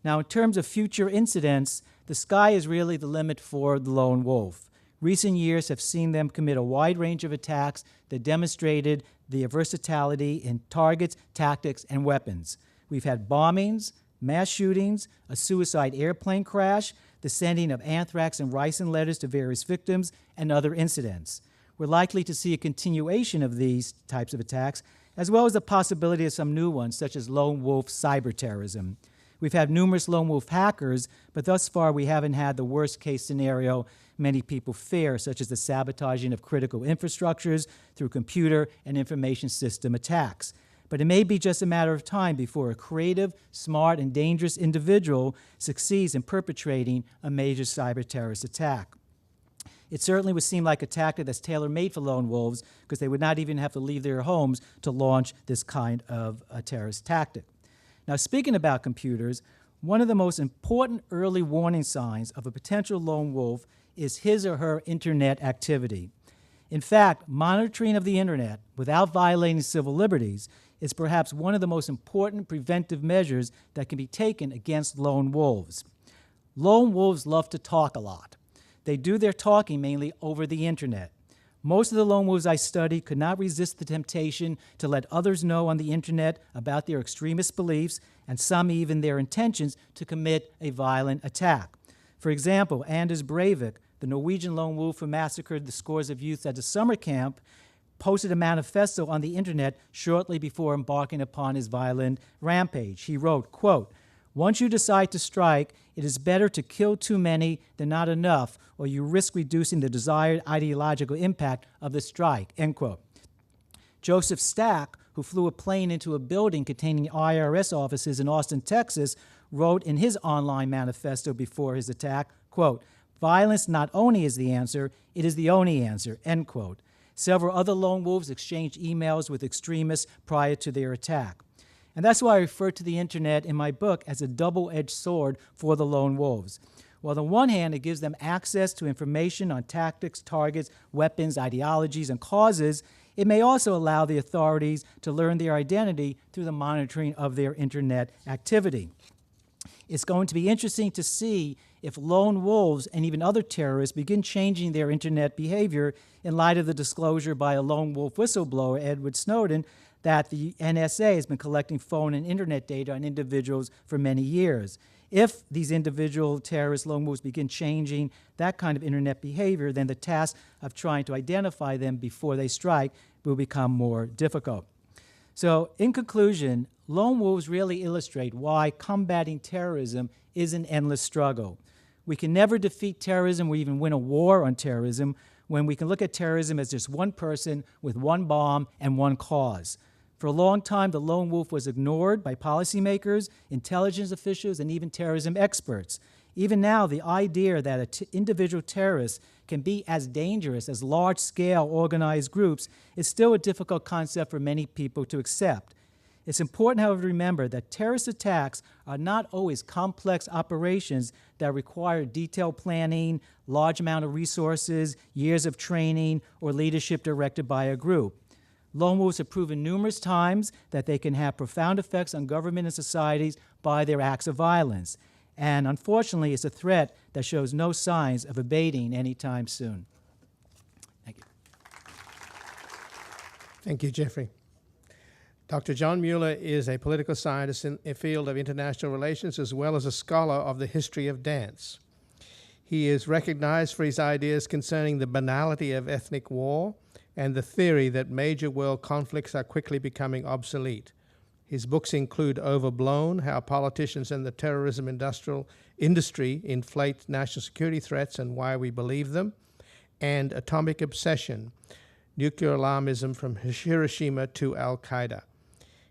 Now, in terms of future incidents, the sky is really the limit for the Lone Wolf. Recent years have seen them commit a wide range of attacks that demonstrated their versatility in targets, tactics, and weapons. We've had bombings, mass shootings, a suicide airplane crash, the sending of anthrax and ricin letters to various victims, and other incidents. We're likely to see a continuation of these types of attacks, as well as the possibility of some new ones, such as lone wolf cyber terrorism. We've had numerous lone wolf hackers, but thus far we haven't had the worst case scenario many people fear, such as the sabotaging of critical infrastructures through computer and information system attacks. But it may be just a matter of time before a creative, smart, and dangerous individual succeeds in perpetrating a major cyber terrorist attack. It certainly would seem like a tactic that's tailor-made for lone wolves, because they would not even have to leave their homes to launch this kind of a terrorist tactic. Now, speaking about computers, one of the most important early warning signs of a potential lone wolf is his or her internet activity. In fact, monitoring of the internet without violating civil liberties is perhaps one of the most important preventive measures that can be taken against lone wolves. Lone wolves love to talk a lot. They do their talking mainly over the internet. Most of the lone wolves I studied could not resist the temptation to let others know on the internet about their extremist beliefs, and some even their intentions to commit a violent attack. For example, Anders Breivik, the Norwegian lone wolf who massacred the scores of youth at a summer camp, posted a manifesto on the internet shortly before embarking upon his violent rampage. He wrote, quote, "Once you decide to strike, it is better to kill too many than not enough, or you risk reducing the desired ideological impact of the strike," end quote. Joseph Stack, who flew a plane into a building containing IRS offices in Austin, Texas, wrote in his online manifesto before his attack, quote, "Violence not only is the answer, it is the only answer," end quote. Several other lone wolves exchanged emails with extremists prior to their attack. And that's why I refer to the internet in my book as a double-edged sword for the lone wolves. While on the one hand, it gives them access to information on tactics, targets, weapons, ideologies, and causes, it may also allow the authorities to learn their identity through the monitoring of their internet activity. It's going to be interesting to see if lone wolves and even other terrorists begin changing their internet behavior in light of the disclosure by a lone wolf whistleblower, Edward Snowden, that the NSA has been collecting phone and internet data on individuals for many years. If these individual terrorist lone wolves begin changing that kind of internet behavior, then the task of trying to identify them before they strike will become more difficult. So, in conclusion, lone wolves really illustrate why combating terrorism is an endless struggle. We can never defeat terrorism or even win a war on terrorism when we can look at terrorism as just one person with one bomb and one cause. For a long time, the lone wolf was ignored by policymakers, intelligence officials, and even terrorism experts. Even now, the idea that an individual terrorist can be as dangerous as large-scale organized groups is still a difficult concept for many people to accept. It's important, however, to remember that terrorist attacks are not always complex operations that require detailed planning, large amount of resources, years of training, or leadership directed by a group. Lone wolves have proven numerous times that they can have profound effects on government and societies by their acts of violence. And unfortunately, it's a threat that shows no signs of abating anytime soon. Thank you. Thank you, Jeffrey. Dr. John Mueller is a political scientist in the field of international relations, as well as a scholar of the history of dance. He is recognized for his ideas concerning the banality of ethnic war and the theory that major world conflicts are quickly becoming obsolete. His books include Overblown: How Politicians and the Terrorism Industry Inflate National Security Threats and Why We Believe Them, and Atomic Obsession: Nuclear Alarmism from Hiroshima to Al-Qaeda.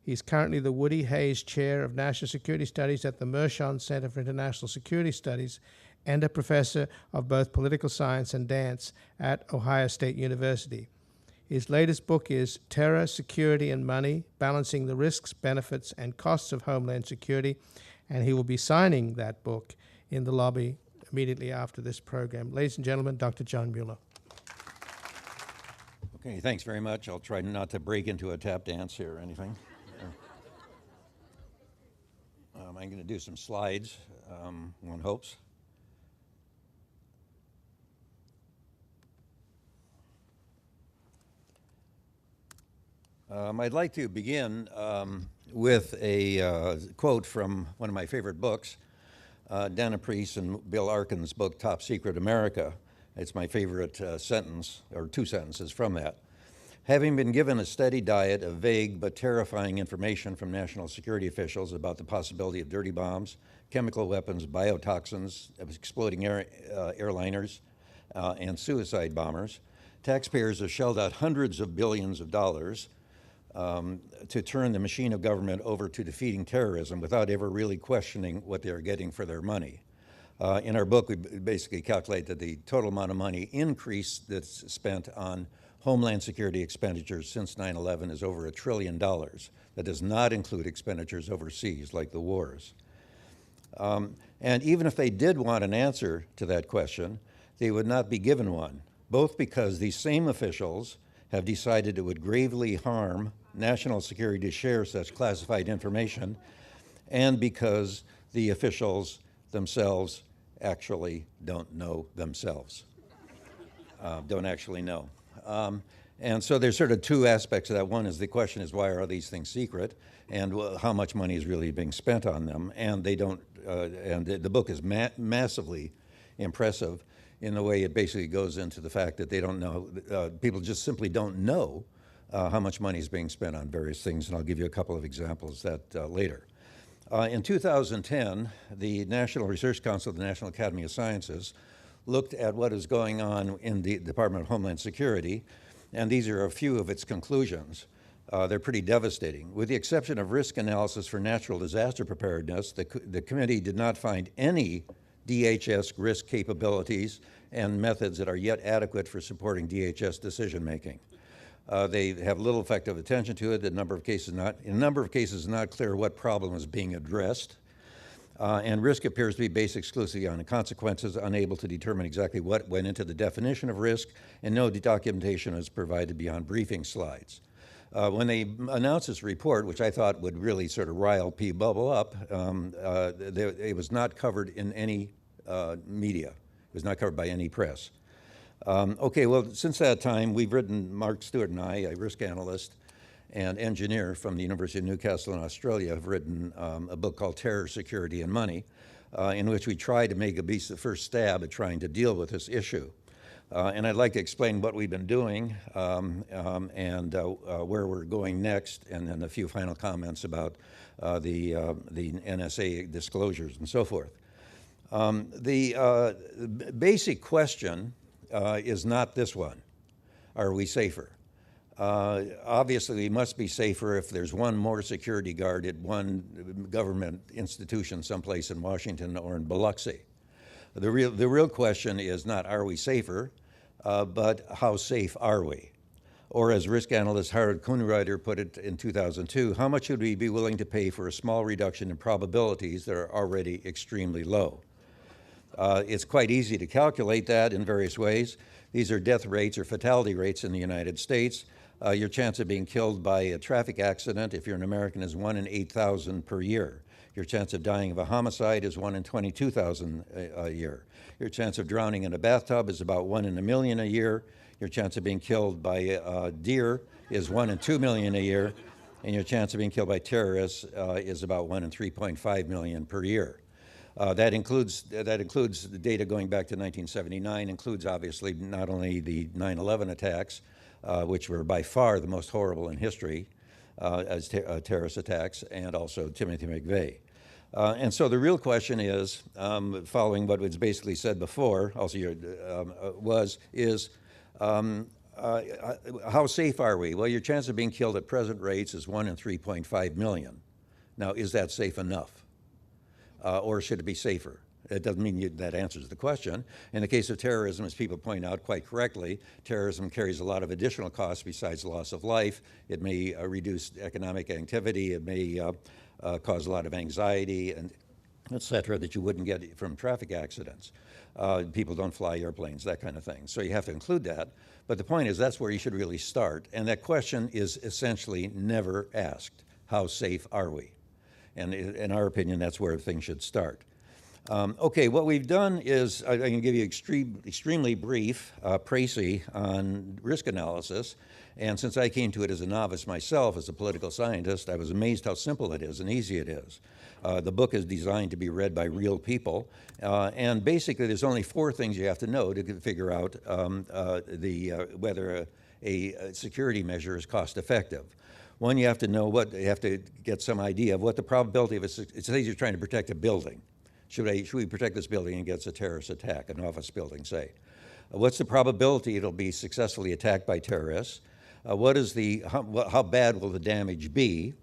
He's currently the Woody Hayes Chair of National Security Studies at the Mershon Center for International Security Studies and a professor of both political science and dance at Ohio State University. His latest book is Terror, Security, and Money: Balancing the Risks, Benefits, and Costs of Homeland Security, and he will be signing that book in the lobby immediately after this program. Ladies and gentlemen, Dr. John Mueller. Okay, thanks very much. I'll try not to break into a tap dance here or anything. I'm going to do some slides, one hopes. I'd like to begin with a quote from one of my favorite books, Dana Priest and Bill Arkin's book, Top Secret America. It's my favorite sentence, or two sentences from that. Having been given a steady diet of vague but terrifying information from national security officials about the possibility of dirty bombs, chemical weapons, biotoxins, exploding airliners, and suicide bombers, taxpayers have shelled out hundreds of billions of dollars to turn the machine of government over to defeating terrorism without ever really questioning what they're getting for their money. In our book, we basically calculate that the total amount of money increase that's spent on Homeland Security expenditures since 9/11 is over $1 trillion. That does not include expenditures overseas, like the wars. And even if they did want an answer to that question, they would not be given one, both because these same officials have decided it would gravely harm national security to share such classified information, and because the officials themselves actually don't know themselves, don't actually know. And so there's sort of two aspects of that. One is the question is, why are these things secret, and how much money is really being spent on them? And they don't, and the book is massively impressive in the way it basically goes into the fact that they don't know, people just simply don't know how much money is being spent on various things, and I'll give you a couple of examples of that later. In 2010, the National Research Council of the National Academy of Sciences looked at what is going on in the Department of Homeland Security, and these are a few of its conclusions. They're pretty devastating. With the exception of risk analysis for natural disaster preparedness, the committee did not find any DHS risk capabilities and methods that are yet adequate for supporting DHS decision-making. They have little effective attention to it. In a number of cases, not clear what problem is being addressed. And risk appears to be based exclusively on the consequences, unable to determine exactly what went into the definition of risk, and no documentation is provided beyond briefing slides. When they announced this report, which I thought would really sort of rile P. Bubble up, it was not covered in any media. It was not covered by any press. Okay, well, since that time, we've written, Mark Stewart and I, a risk analyst and engineer from the University of Newcastle in Australia, have written a book called Terror, Security, and Money, in which we try to make at least the first stab at trying to deal with this issue. And I'd like to explain what we've been doing and where we're going next, and then a few final comments about the NSA disclosures and so forth. The basic question is not this one: are we safer? Obviously, we must be safer if there's one more security guard at one government institution someplace in Washington or in Biloxi. The real question is not are we safer, but how safe are we? Or as risk analyst Harold Kuhnreiter put it in 2002, how much should we be willing to pay for a small reduction in probabilities that are already extremely low? It's quite easy to calculate that in various ways. These are death rates or fatality rates in the United States. Your chance of being killed by a traffic accident, if you're an American, is 1 in 8,000 per year. Your chance of dying of a homicide is 1 in 22,000 a year. Your chance of drowning in a bathtub is about 1 in a million a year. Your chance of being killed by a deer is 1 in 2 million a year. And your chance of being killed by terrorists is about 1 in 3.5 million per year. That includes the data going back to 1979, includes obviously not only the 9/11 attacks, which were by far the most horrible in history as terrorist attacks, and also Timothy McVeigh. And so the real question is, following what was basically said before, also how safe are we? Well, your chance of being killed at present rates is 1 in 3.5 million. Now, is that safe enough? Or should it be safer? It doesn't mean that answers the question. In the case of terrorism, as people point out quite correctly, terrorism carries a lot of additional costs besides loss of life. It may reduce economic activity. It may cause a lot of anxiety and et cetera, that you wouldn't get from traffic accidents. People don't fly airplanes, that kind of thing. So you have to include that. But the point is, that's where you should really start. And that question is essentially never asked. How safe are we? And in our opinion, that's where things should start. Okay, what we've done is, I can give you extremely brief précis on risk analysis. And since I came to it as a novice myself, as a political scientist, I was amazed how simple it is and easy it is. The book is designed to be read by real people. And basically, there's only 4 things you have to know to figure out whether a security measure is cost effective. One, you have to know you have to get some idea of what the probability of it's say you're trying to protect a building. Should we protect this building against a terrorist attack, an office building, say? What's the probability it'll be successfully attacked by terrorists? How bad will the damage be?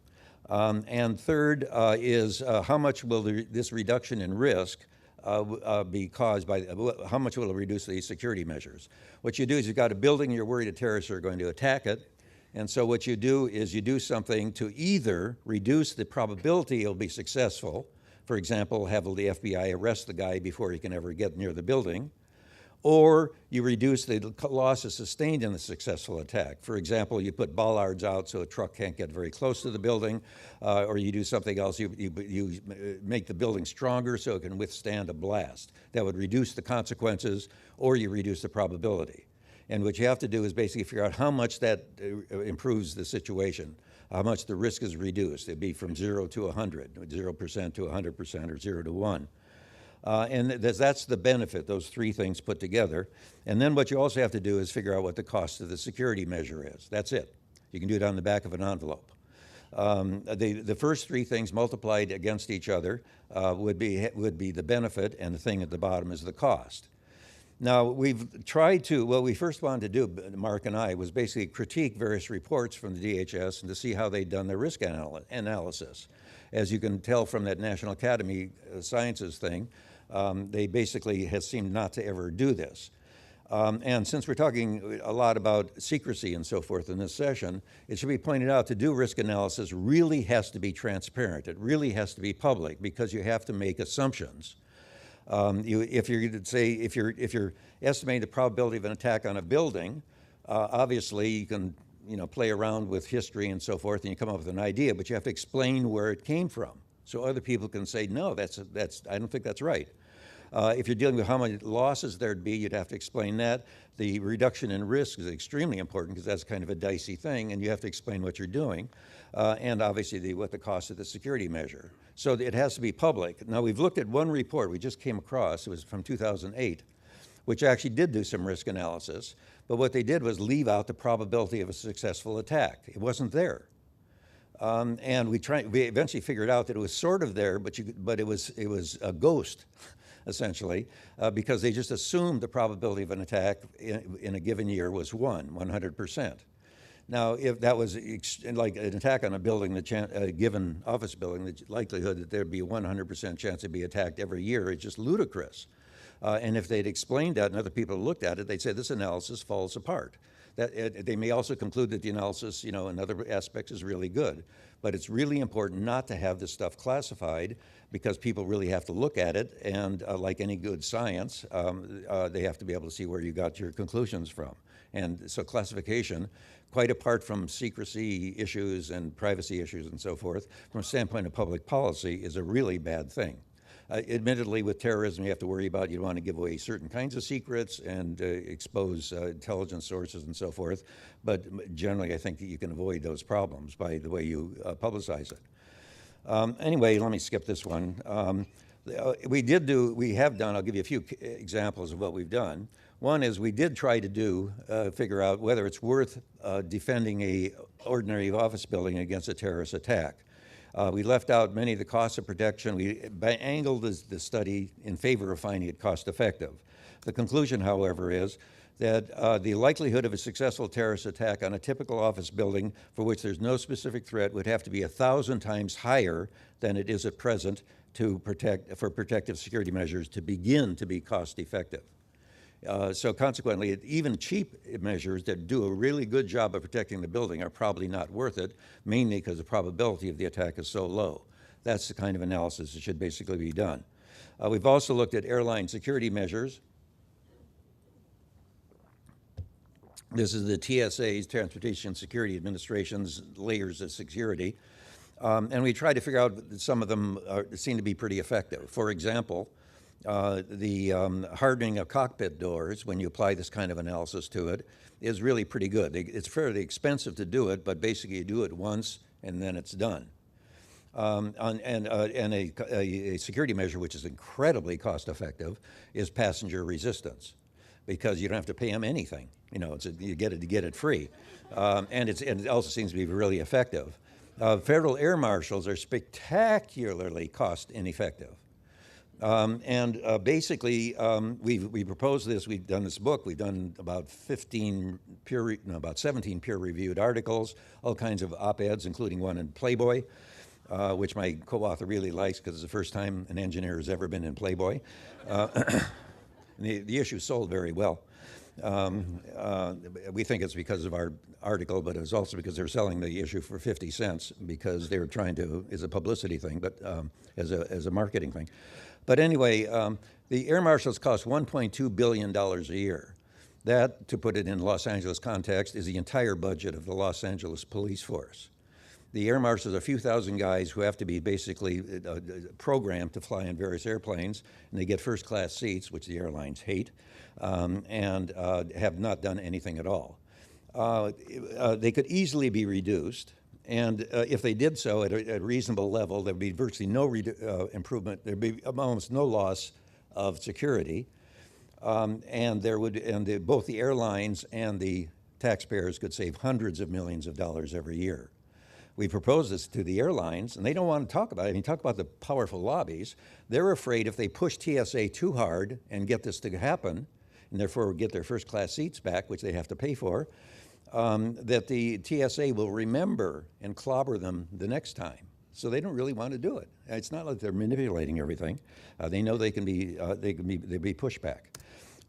And third is how much will this reduction in risk be caused by, how much will it reduce the security measures? What you do is you've got a building, you're worried that terrorists are going to attack it, and so what you do is you do something to either reduce the probability it'll be successful, for example, have the FBI arrest the guy before he can ever get near the building, or you reduce the losses sustained in the successful attack. For example, you put bollards out so a truck can't get very close to the building, or you do something else. You make the building stronger so it can withstand a blast. That would reduce the consequences, or you reduce the probability. And what you have to do is basically figure out how much that improves the situation, how much the risk is reduced. It'd be from 0 to 100, 0% to 100%, or 0 to 1. And that's the benefit, those 3 things put together. And then what you also have to do is figure out what the cost of the security measure is. That's it. You can do it on the back of an envelope. The first 3 things multiplied against each other would be the benefit, and the thing at the bottom is the cost. Now, we've tried to, what we first wanted to do, Mark and I, was basically critique various reports from the DHS and to see how they'd done their risk analysis. As you can tell from that National Academy Sciences thing, they basically have seemed not to ever do this. And since we're talking a lot about secrecy and so forth in this session, it should be pointed out to do risk analysis really has to be transparent. It really has to be public, because you have to make assumptions. If you're estimating the probability of an attack on a building, obviously you can play around with history and so forth, and you come up with an idea, but you have to explain where it came from, so other people can say, no, I don't think that's right. If you're dealing with how many losses there'd be, you'd have to explain that. The reduction in risk is extremely important, because that's kind of a dicey thing, and you have to explain what you're doing, and obviously what the cost of the security measure. So it has to be public. Now, we've looked at one report we just came across. It was from 2008, which actually did do some risk analysis, but what they did was leave out the probability of a successful attack. It wasn't there. And we eventually figured out that it was sort of there, but it was a ghost, essentially, because they just assumed the probability of an attack in a given year was 100%. Now, if that was like an attack on a building, a given office building, the likelihood that there'd be a 100% chance to be attacked every year is just ludicrous. And if they'd explained that and other people looked at it, they'd say this analysis falls apart. They may also conclude that the analysis, in other aspects is really good. But it's really important not to have this stuff classified, because people really have to look at it, and like any good science, they have to be able to see where you got your conclusions from. And so classification, quite apart from secrecy issues and privacy issues and so forth, from a standpoint of public policy, is a really bad thing. Admittedly, with terrorism, you have to worry about, you don't want to give away certain kinds of secrets and expose intelligence sources and so forth. But generally, I think that you can avoid those problems by the way you publicize it. Anyway, let me skip this one. We have done, I'll give you a few examples of what we've done. One is we did try to figure out whether it's worth defending an ordinary office building against a terrorist attack. We left out many of the costs of protection. We angled the study in favor of finding it cost effective. The conclusion, however, is that the likelihood of a successful terrorist attack on a typical office building for which there's no specific threat would have to be 1,000 times higher than it is at present for protective security measures to begin to be cost effective. So consequently, even cheap measures that do a really good job of protecting the building are probably not worth it, mainly because the probability of the attack is so low. That's the kind of analysis that should basically be done. We've also looked at airline security measures. This is the TSA's, Transportation Security Administration's layers of security. And we tried to figure out that some of them seem to be pretty effective. For example, the hardening of cockpit doors, when you apply this kind of analysis to it, is really pretty good. It's fairly expensive to do it, but basically you do it once and then it's done. And a security measure which is incredibly cost effective is passenger resistance, because you don't have to pay them anything. You know, you get it free. And it also seems to be really effective. Federal air marshals are spectacularly cost ineffective. Basically, we proposed this. We've done this book. We've done about 17 peer-reviewed articles, all kinds of op-eds, including one in Playboy, which my co-author really likes because it's the first time an engineer has ever been in Playboy. The issue sold very well. We think it's because of our article, but it's also because they're selling the issue for 50 cents because they were trying to, as a publicity thing, but as a marketing thing. But anyway, the air marshals cost $1.2 billion a year. That, to put it in Los Angeles context, is the entire budget of the Los Angeles police force. The air marshals are a few thousand guys who have to be basically programmed to fly in various airplanes, and they get first-class seats, which the airlines hate, and have not done anything at all. They could easily be reduced, and if they did so at a reasonable level, there would be virtually no improvement. There would be almost no loss of security, and both the airlines and the taxpayers could save hundreds of millions of dollars every year. We proposed this to the airlines, and they don't want to talk about it. I mean, talk about the powerful lobbies. They're afraid if they push TSA too hard and get this to happen, and therefore get their first-class seats back, which they have to pay for, that the TSA will remember and clobber them the next time. So they don't really want to do it. It's not like they're manipulating everything. They know they'll be pushed back.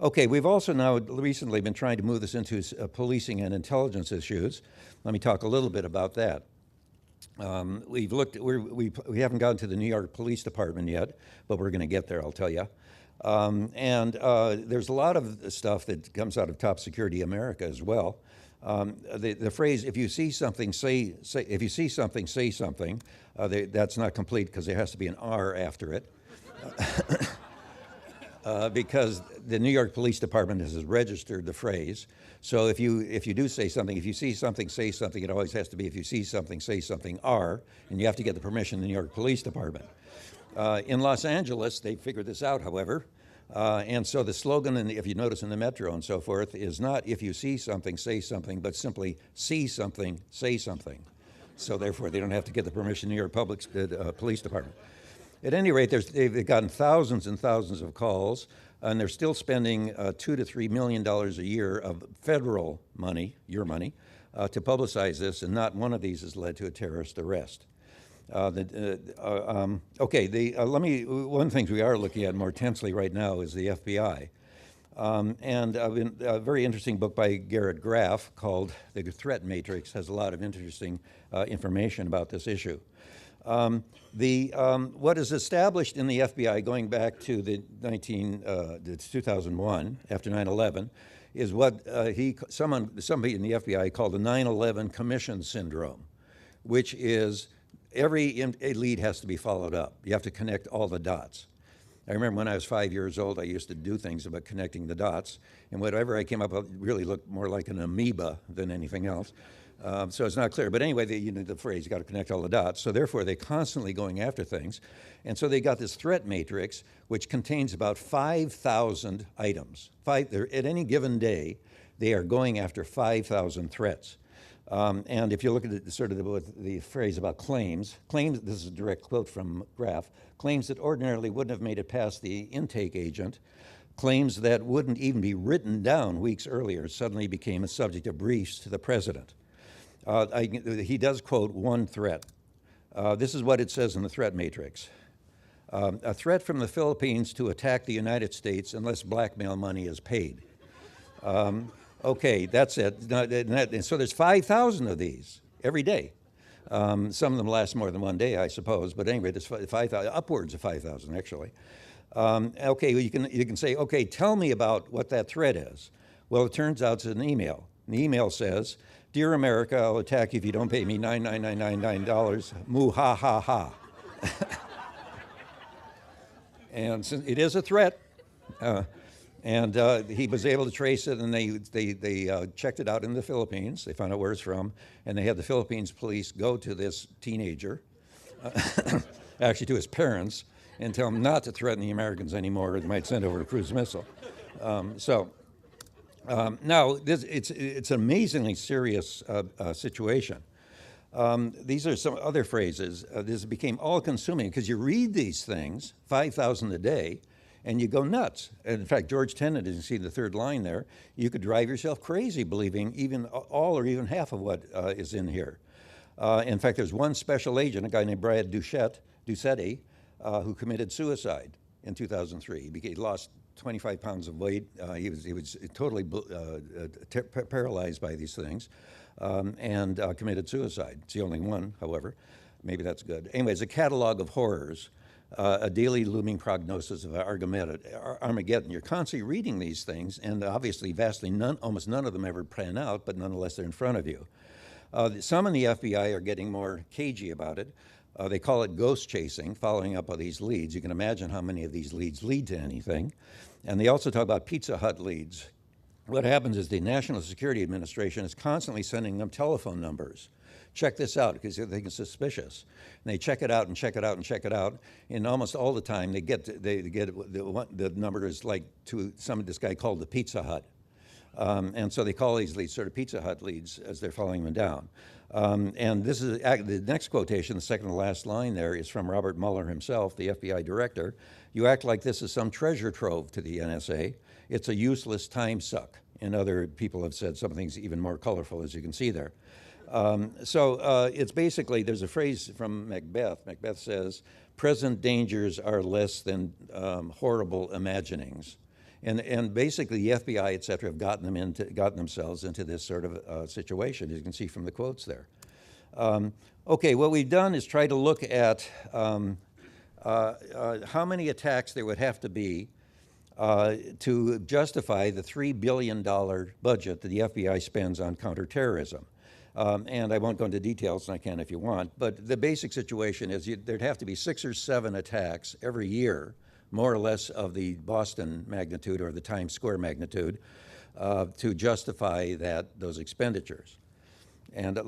Okay, we've also now recently been trying to move this into policing and intelligence issues. Let me talk a little bit about that. We haven't gotten to the New York Police Department yet, but we're going to get there, I'll tell you. There's a lot of stuff that comes out of Top Security America as well. The phrase, if you see something, say something, that's not complete because there has to be an R after it. Because the New York Police Department has registered the phrase. So if you do say something, if you see something, say something, it always has to be if you see something, say something, R, and you have to get the permission of the New York Police Department. In Los Angeles, they figured this out, however, and so the slogan, if you notice in the metro and so forth, is not if you see something, say something, but simply see something, say something. So therefore, they don't have to get the permission of the New York Police Department. At any rate, they've gotten thousands and thousands of calls, and they're still spending $2 to $3 million a year of federal money, your money, to publicize this, and not one of these has led to a terrorist arrest. One of the things we are looking at more intensely right now is the FBI. A very interesting book by Garrett Graff called The Threat Matrix has a lot of interesting information about this issue. What is established in the FBI going back to the 2001, after 9/11, is what somebody in the FBI called the 9/11 Commission Syndrome, which is every lead has to be followed up. You have to connect all the dots. I remember when I was 5 years old, I used to do things about connecting the dots, and whatever I came up with really looked more like an amoeba than anything else. So it's not clear. But anyway, the phrase, you got to connect all the dots. So therefore, they're constantly going after things. And so they got this threat matrix, which contains about 5,000 items. At any given day, they are going after 5,000 threats. And if you look at the phrase about claims, this is a direct quote from Graff, claims that ordinarily wouldn't have made it past the intake agent, claims that wouldn't even be written down weeks earlier suddenly became a subject of briefs to the president. He does quote one threat. This is what it says in the threat matrix. A threat from the Philippines to attack the United States unless blackmail money is paid. Okay, that's it. So there's 5,000 of these every day. Some of them last more than one day, I suppose. But anyway, there's 5,000, upwards of 5,000 actually. Okay, well, you can say, okay, tell me about what that threat is. Well, it turns out it's an email. The email says, "Dear America, I'll attack you if you don't pay me $9,999. Moo ha ha ha." And since it is a threat, and he was able to trace it, and they checked it out in the Philippines. They found out where it's from, and they had the Philippines police go to this teenager, actually to his parents, and tell him not to threaten the Americans anymore, or they might send over a cruise missile. Now, it's an amazingly serious situation. These are some other phrases. This became all-consuming because you read these things, 5,000 a day, and you go nuts. And in fact, George Tenet, as you see the third line there, you could drive yourself crazy believing even all or even half of what is in here. In fact, there's one special agent, a guy named Brad Ducetti, who committed suicide in 2003. He lost 25 pounds of weight. He was totally paralyzed by these things, and committed suicide. It's the only one, however. Maybe that's good. Anyways, a catalog of horrors, a daily looming prognosis of Armageddon. You're constantly reading these things, and obviously almost none of them ever pan out, but nonetheless they're in front of you. Some in the FBI are getting more cagey about it. They call it ghost chasing, following up on these leads. You can imagine how many of these leads lead to anything. And they also talk about Pizza Hut leads. What happens is the National Security Administration is constantly sending them telephone numbers. Check this out, because they think it's suspicious. And they check it out and check it out and check it out. And almost all the time they get the number is like to this guy called the Pizza Hut. And so they call these leads sort of Pizza Hut leads as they're following them down. And this is the next quotation, the second to last line there, is from Robert Mueller himself, the FBI director. "You act like this is some treasure trove to the NSA. It's a useless time suck." And other people have said some things even more colorful, as you can see there. It's basically, there's a phrase from Macbeth. Macbeth says, "Present dangers are less than horrible imaginings." And basically, the FBI, et cetera, have gotten themselves into this sort of situation, as you can see from the quotes there. Okay, what we've done is try to look at how many attacks there would have to be to justify the $3 billion budget that the FBI spends on counterterrorism. And I won't go into details, and I can if you want, but the basic situation is there'd have to be 6 or 7 attacks every year, more or less of the Boston magnitude or the Times Square magnitude, to justify those expenditures. And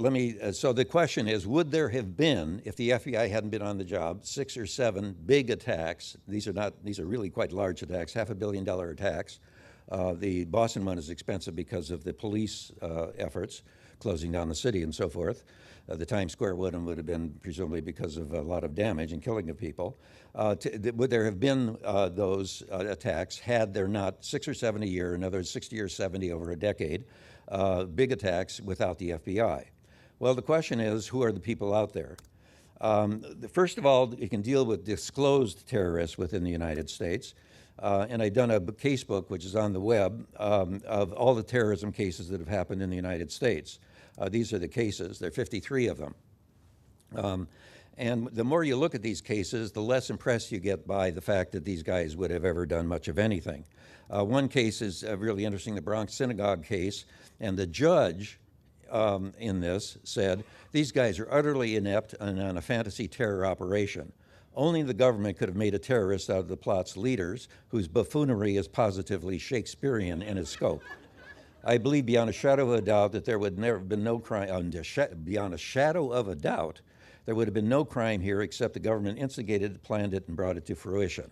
so the question is, would there have been, if the FBI hadn't been on the job, 6 or 7 big attacks? These are really quite large attacks, $500 million attacks. The Boston one is expensive because of the police efforts, closing down the city and so forth. The Times Square one would have been presumably because of a lot of damage and killing of people. Would there have been those attacks had there not 6 or 7 a year, in other words, 60 or 70 over a decade, big attacks without the FBI? Well, the question is, who are the people out there? First of all, you can deal with disclosed terrorists within the United States. And I've done a case book, which is on the web, of all the terrorism cases that have happened in the United States. These are the cases. There are 53 of them. And the more you look at these cases, the less impressed you get by the fact that these guys would have ever done much of anything. One case is really interesting, the Bronx Synagogue case, and the judge in this said, "These guys are utterly inept and on a fantasy terror operation. Only the government could have made a terrorist out of the plot's leaders, whose buffoonery is positively Shakespearean in its scope. I believe beyond a shadow of a doubt that there would never have been no crime, beyond a shadow of a doubt, there would have been no crime here except the government instigated it, planned it, and brought it to fruition."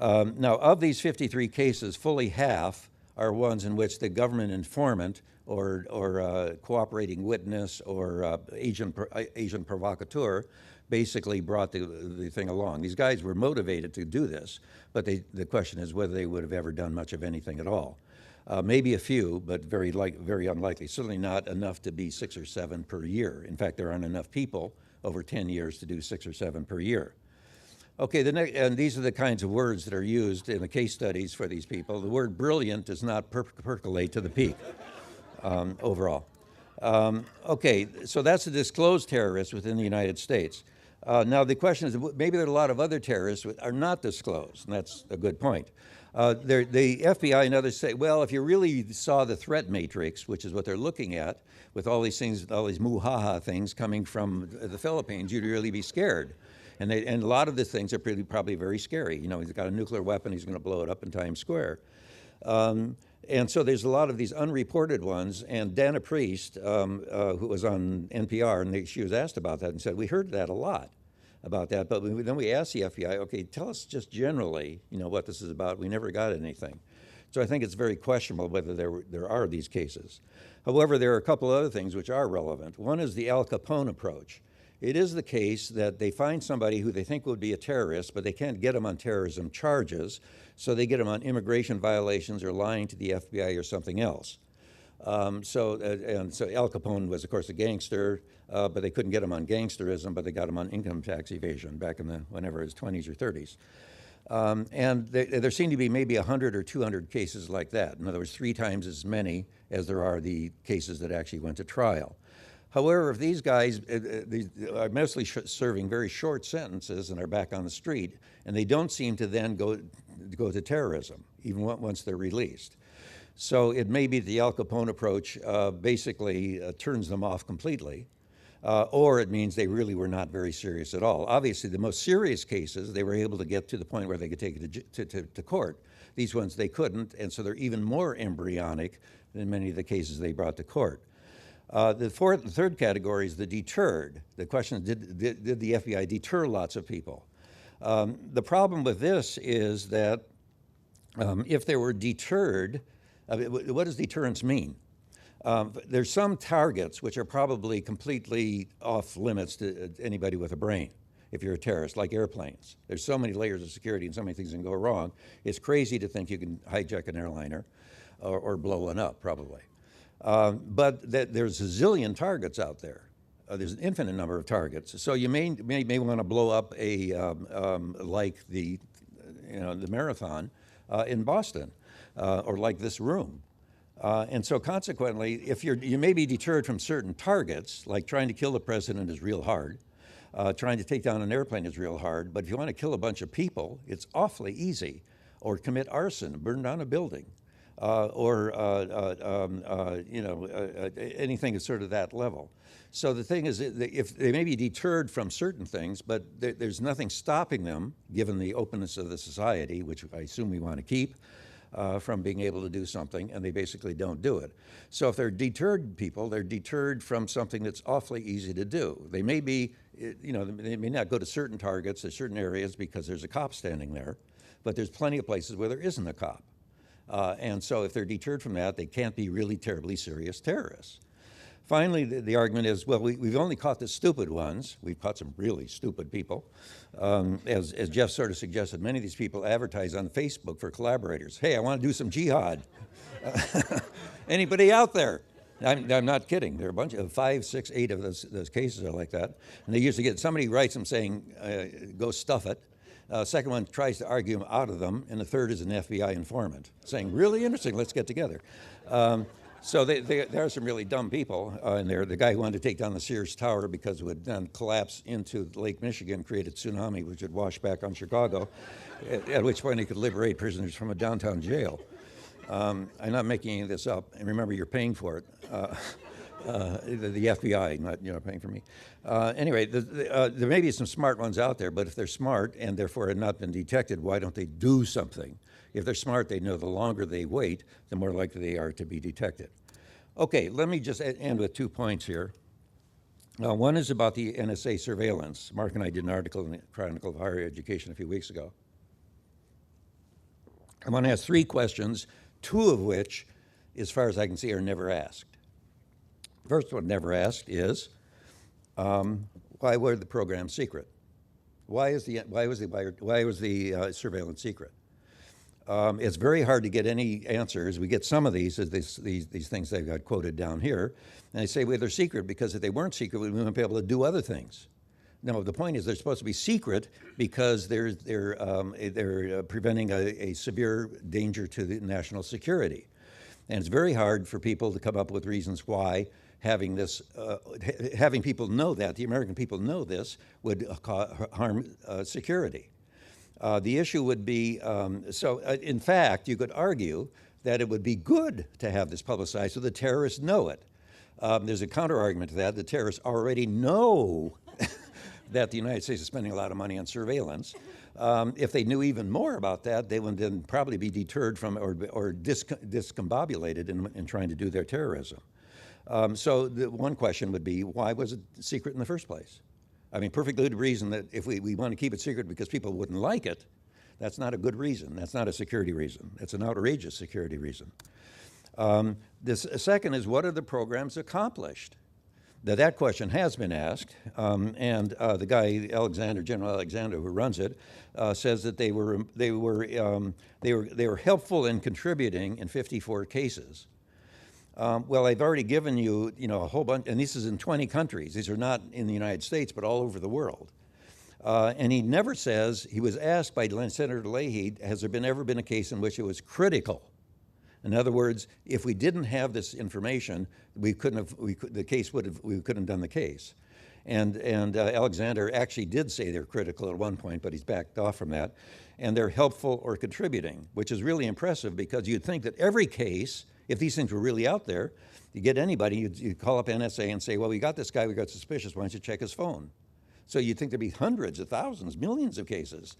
Now, of these 53 cases, fully half are ones in which the government informant or cooperating witness or agent provocateur basically brought the thing along. These guys were motivated to do this, but the question is whether they would have ever done much of anything at all. Maybe a few, but very unlikely. Certainly not enough to be 6 or 7 per year. In fact, there aren't enough people over 10 years to do 6 or 7 per year. Okay, and these are the kinds of words that are used in the case studies for these people. The word brilliant does not percolate to the peak overall. Okay, so that's a disclosed terrorist within the United States. Now the question is, maybe there are a lot of other terrorists that are not disclosed, and that's a good point. The FBI and others say, well, if you really saw the threat matrix, which is what they're looking at, with all these things, all these muhaha things coming from the Philippines, you'd really be scared. And a lot of the things are probably very scary. You know, he's got a nuclear weapon, he's going to blow it up in Times Square. And so there's a lot of these unreported ones, and Dana Priest, who was on NPR, and she was asked about that and said, we heard that a lot about that, but then we asked the FBI, okay, tell us just generally, you know, what this is about. We never got anything. So I think it's very questionable whether there are these cases. However, there are a couple other things which are relevant. One is the Al Capone approach. It is the case that they find somebody who they think would be a terrorist, but they can't get him on terrorism charges, so they get him on immigration violations or lying to the FBI or something else. So Al Capone was, of course, a gangster, but they couldn't get him on gangsterism, but they got him on income tax evasion back in whenever his 20s or 30s. And there seem to be maybe 100 or 200 cases like that. In other words, 3 times as many as there are the cases that actually went to trial. However, if these guys these are mostly serving very short sentences and are back on the street, and they don't seem to then go to terrorism, even once they're released. So it may be the Al Capone approach basically turns them off completely, or it means they really were not very serious at all. Obviously, the most serious cases, they were able to get to the point where they could take it to court. These ones they couldn't, and so they're even more embryonic than many of the cases they brought to court. The third category is the deterred. The question is, did the FBI deter lots of people? The problem with this is that if they were deterred, what does deterrence mean? There's some targets which are probably completely off limits to anybody with a brain if you're a terrorist, like airplanes. There's so many layers of security and so many things can go wrong. It's crazy to think you can hijack an airliner or blow one up, probably. But there's a zillion targets out there. There's an infinite number of targets. So you may want to blow up like the marathon in Boston, or like this room. And so consequently, if you may be deterred from certain targets, like trying to kill the president is real hard. Trying to take down an airplane is real hard. But if you want to kill a bunch of people, it's awfully easy. Or commit arson, burn down a building. Anything is sort of that level. So the thing is, if they may be deterred from certain things, but there's nothing stopping them, given the openness of the society, which I assume we want to keep, from being able to do something, and they basically don't do it. So if they're deterred people, they're deterred from something that's awfully easy to do. They may be, they may not go to certain targets or certain areas because there's a cop standing there, but there's plenty of places where there isn't a cop. And so if they're deterred from that, they can't be really terribly serious terrorists. Finally, the argument is, well, we've only caught the stupid ones. We've caught some really stupid people. As Jeff sort of suggested, many of these people advertise on Facebook for collaborators. Hey, I want to do some jihad. Anybody out there? I'm not kidding. There are a bunch of 5, 6, 8 of those cases are like that. And they usually get, somebody writes them saying, go stuff it. Second one tries to argue them out of them, and the third is an FBI informant saying, really interesting, let's get together. So there are some really dumb people in there. The guy who wanted to take down the Sears Tower because it would then collapse into Lake Michigan, create a tsunami which would wash back on Chicago, at which point he could liberate prisoners from a downtown jail. I'm not making any of this up, and remember, you're paying for it. The FBI, not paying for me. Anyway, there may be some smart ones out there, but if they're smart and therefore had not been detected, why don't they do something? If they're smart, they know the longer they wait, the more likely they are to be detected. Okay, let me just end with 2 points here. One is about the NSA surveillance. Mark and I did an article in the Chronicle of Higher Education a few weeks ago. I want to ask 3 questions, 2 of which, as far as I can see, are never asked. First one never asked is, why were the programs secret? Why was the surveillance secret? It's very hard to get any answers. We get some of these things they've got quoted down here, and they say, well, they're secret because if they weren't secret, we wouldn't be able to do other things. No, the point is they're supposed to be secret because they're preventing a severe danger to the national security. And it's very hard for people to come up with reasons why having this, having people know that, the American people know this, would harm security. The issue would be, in fact, you could argue that it would be good to have this publicized so the terrorists know it. There's a counter-argument to that. The terrorists already know that the United States is spending a lot of money on surveillance. If they knew even more about that, they would then probably be deterred from or discombobulated in trying to do their terrorism. So the one question would be, why was it secret in the first place? I mean, perfectly good reason that if we want to keep it secret because people wouldn't like it, that's not a good reason. That's not a security reason. That's an outrageous security reason. This second is, what are the programs accomplished? That question has been asked, and the guy General Alexander, who runs it, says that they were helpful in contributing in 54 cases. Well, I've already given you, a whole bunch, and this is in 20 countries. These are not in the United States, but all over the world. And he never says, he was asked by Senator Leahy, has there ever been a case in which it was critical? In other words, if we didn't have this information, we couldn't have done the case. And Alexander actually did say they're critical at one point, but he's backed off from that. And they're helpful or contributing, which is really impressive because you'd think that every case, if these things were really out there, you get anybody, you'd call up NSA and say, well, we got this guy, we got suspicious, why don't you check his phone? So you'd think there'd be hundreds of thousands, millions of cases,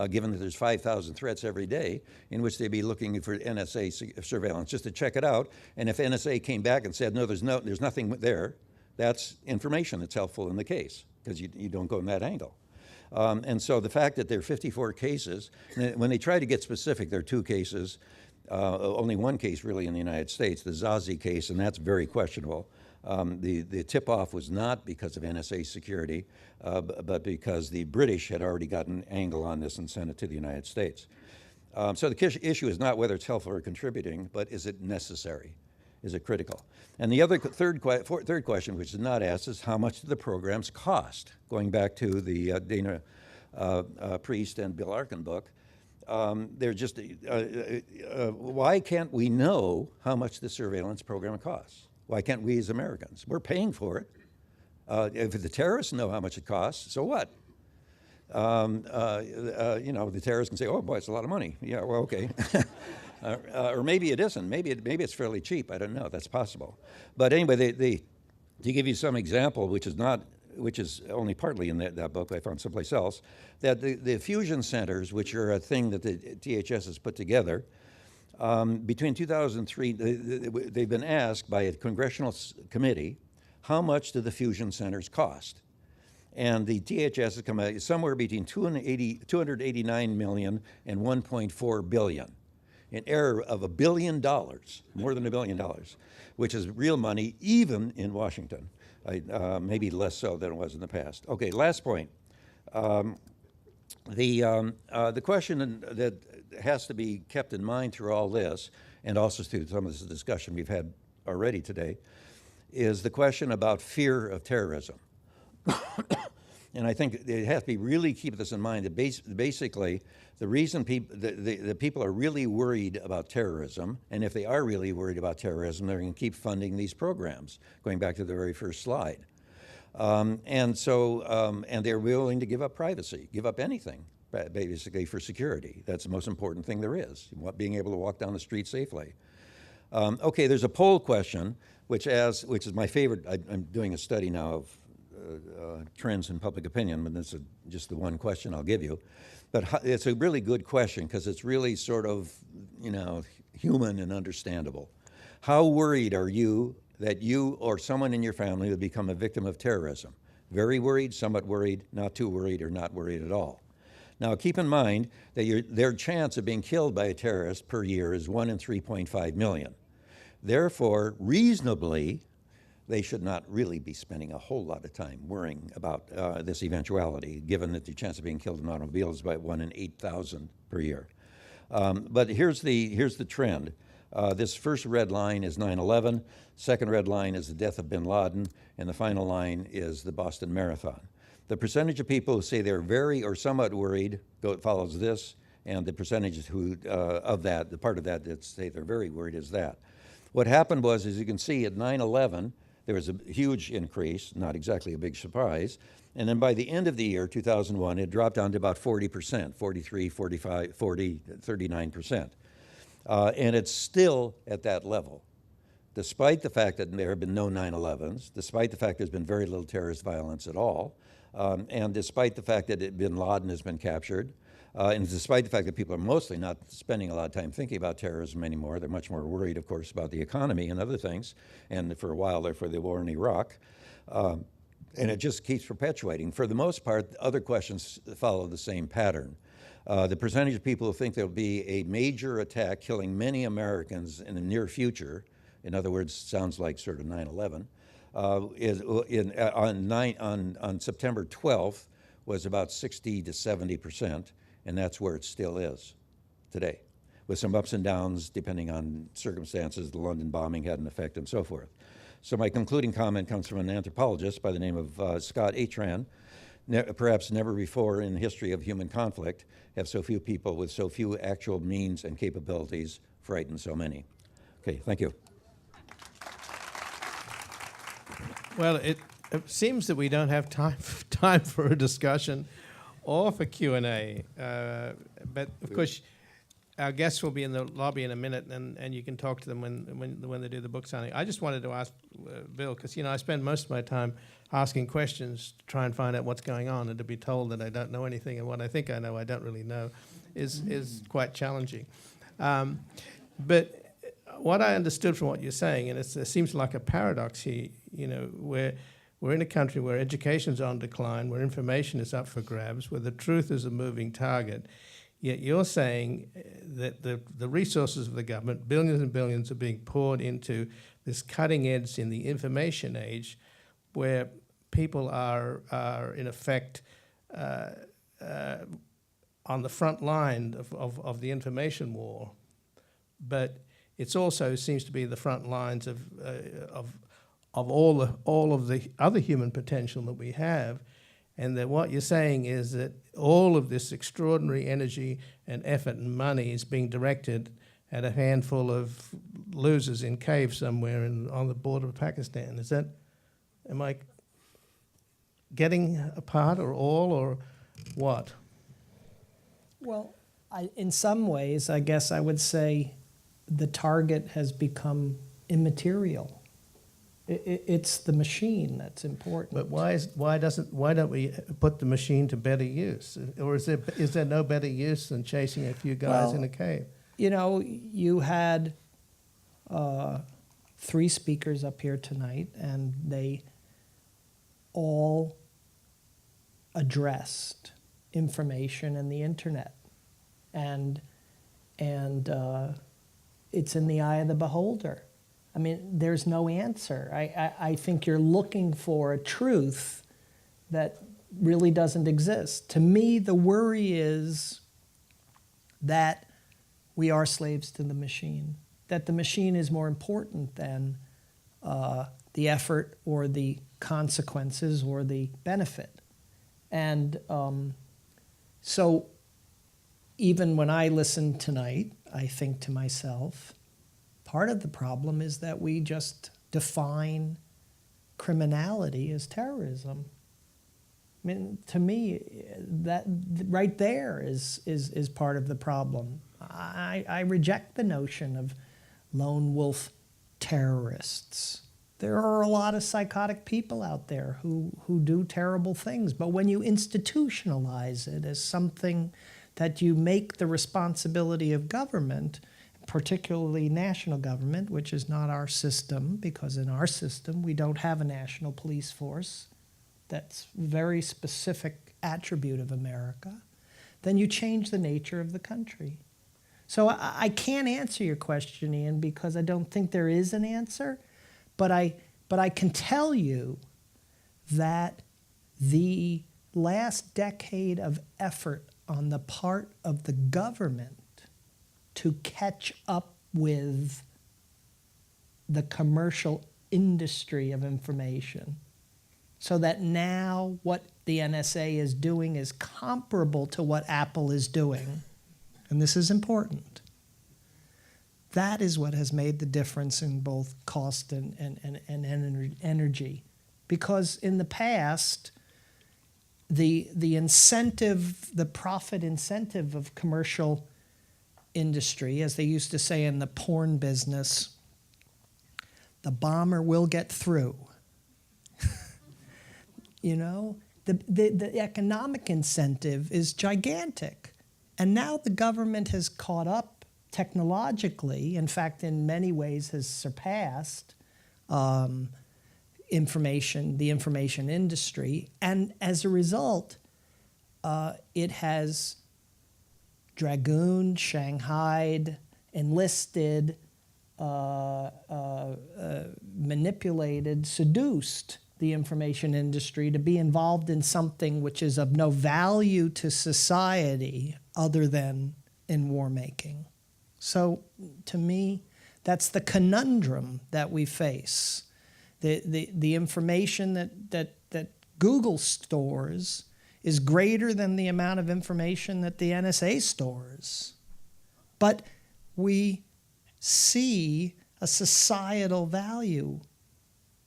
given that there's 5,000 threats every day, in which they'd be looking for NSA surveillance just to check it out. And if NSA came back and said, no, there's nothing there, that's information that's helpful in the case, because you don't go in that angle. And so the fact that there are 54 cases, when they try to get specific, there are 2 cases, only 1 case really in the United States, the Zazi case, and that's very questionable. The tip-off was not because of NSA security, but because the British had already gotten an angle on this and sent it to the United States. So the issue is not whether it's helpful or contributing, but is it necessary? Is it critical? And the other third question, which is not asked, is how much do the programs cost? Going back to the Dana Priest and Bill Arkin book, they're just, why can't we know how much the surveillance program costs? Why can't we as Americans? We're paying for it. If the terrorists know how much it costs, so what? The terrorists can say, oh boy, it's a lot of money. Yeah, well, okay. Or maybe it isn't. Maybe it's fairly cheap. I don't know. That's possible. But anyway, to give you some example, which is only partly in that book, I found someplace else, that the fusion centers, which are a thing that the DHS has put together, between 2003, they've been asked by a congressional committee, how much do the fusion centers cost? And the DHS has come out somewhere between 289 million and 1.4 billion, an error of $1 billion, more than $1 billion, which is real money even in Washington, maybe less so than it was in the past. Okay, last point. The question that has to be kept in mind through all this, and also through some of this discussion we've had already today, is the question about fear of terrorism. And I think they have to be really keep this in mind, that basically the reason the people are really worried about terrorism, and if they are really worried about terrorism, they're going to keep funding these programs, going back to the very first slide. And they're willing to give up privacy, give up anything, basically, for security. That's the most important thing there is, being able to walk down the street safely. Okay, there's a poll question, which is my favorite. I'm doing a study now of trends in public opinion, but this is just the one question I'll give you. But it's a really good question because it's really sort of, human and understandable. How worried are you that you or someone in your family will become a victim of terrorism? Very worried, somewhat worried, not too worried, or not worried at all. Now, keep in mind that their chance of being killed by a terrorist per year is 1 in 3.5 million. Therefore, reasonably, they should not really be spending a whole lot of time worrying about this eventuality, given that the chance of being killed in an automobile is about 1 in 8,000 per year. But here's the trend. This first red line is 9/11, second red line is the death of bin Laden, and the final line is the Boston Marathon. The percentage of people who say they're very or somewhat worried follows this, and the percentage of that, the part of that say they're very worried is that. What happened was, as you can see, at 9/11, There was a huge increase, not exactly a big surprise. And then by the end of the year, 2001, it dropped down to about 40%, 43, 45, 40, 39%. And it's still at that level, despite the fact that there have been no 9/11s, despite the fact there's been very little terrorist violence at all, and despite the fact that bin Laden has been captured, and despite the fact that people are mostly not spending a lot of time thinking about terrorism anymore. They're much more worried, of course, about the economy and other things, and for a while there for the war in Iraq. And it just keeps perpetuating. For the most part, other questions follow the same pattern. The percentage of people who think there'll be a major attack killing many Americans in the near future, in other words, sounds like sort of 9/11, on September 12th was about 60 to 70%, and that's where it still is today, with some ups and downs depending on circumstances. The London bombing had an effect and so forth. So my concluding comment comes from an anthropologist by the name of Scott Atran. Perhaps never before in the history of human conflict have so few people with so few actual means and capabilities frightened so many. Okay, thank you. Well, it seems that we don't have time for a discussion or for Q&A. But of course, our guests will be in the lobby in a minute, and you can talk to them when they do the book signing. I just wanted to ask Bill, because I spend most of my time asking questions to try and find out what's going on, and to be told that I don't know anything, and what I think I know I don't really know, is quite challenging. But what I understood from what you're saying, and it seems like a paradox here, where we're in a country where education's on decline, where information is up for grabs, where the truth is a moving target. Yet you're saying that the resources of the government, billions and billions, are being poured into this cutting edge in the information age, where people are in effect on the front line of the information war. But it also seems to be the front lines of all of the other human potential that we have. And that what you're saying is that all of this extraordinary energy and effort and money is being directed at a handful of losers in caves somewhere on the border of Pakistan. Am I getting a part or all, or what? Well, in some ways, I guess I would say the target has become immaterial. It's the machine that's important. But why don't we put the machine to better use? Or is there no better use than chasing a few guys in a cave? You had 3 speakers up here tonight, and they all addressed information and the internet, and it's in the eye of the beholder. I mean, there's no answer. I think you're looking for a truth that really doesn't exist. To me, the worry is that we are slaves to the machine, that the machine is more important than the effort or the consequences or the benefit. And so even when I listen tonight, I think to myself, part of the problem is that we just define criminality as terrorism. I mean, to me, that right there is part of the problem. I reject the notion of lone wolf terrorists. There are a lot of psychotic people out there who do terrible things, but when you institutionalize it as something that you make the responsibility of government, particularly national government, which is not our system, because in our system we don't have a national police force. That's a very specific attribute of America. Then you change the nature of the country. So I can't answer your question, Ian, because I don't think there is an answer, but I can tell you that the last decade of effort on the part of the government to catch up with the commercial industry of information, so that now what the NSA is doing is comparable to what Apple is doing. And this is important. That is what has made the difference in both cost and energy. Because in the past, the incentive, the profit incentive of commercial industry, as they used to say in the porn business, the bomber will get through. You know, the economic incentive is gigantic. And now the government has caught up technologically, in fact, in many ways has surpassed the information industry. And as a result, it has dragooned, shanghaied, enlisted, manipulated, seduced the information industry to be involved in something which is of no value to society other than in war making. So to me, that's the conundrum that we face. The information that Google stores is greater than the amount of information that the NSA stores. But we see a societal value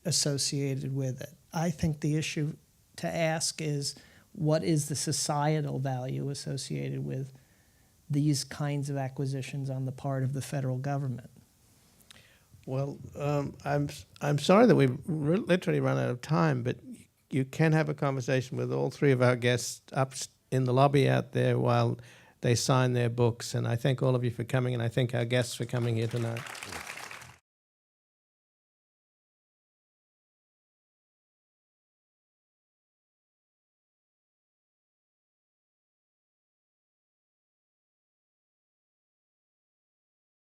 associated with it. I think the issue to ask is, what is the societal value associated with these kinds of acquisitions on the part of the federal government? Well, I'm sorry that we've literally run out of time, but you can have a conversation with all three of our guests up in the lobby out there while they sign their books. And I thank all of you for coming, and I thank our guests for coming here tonight.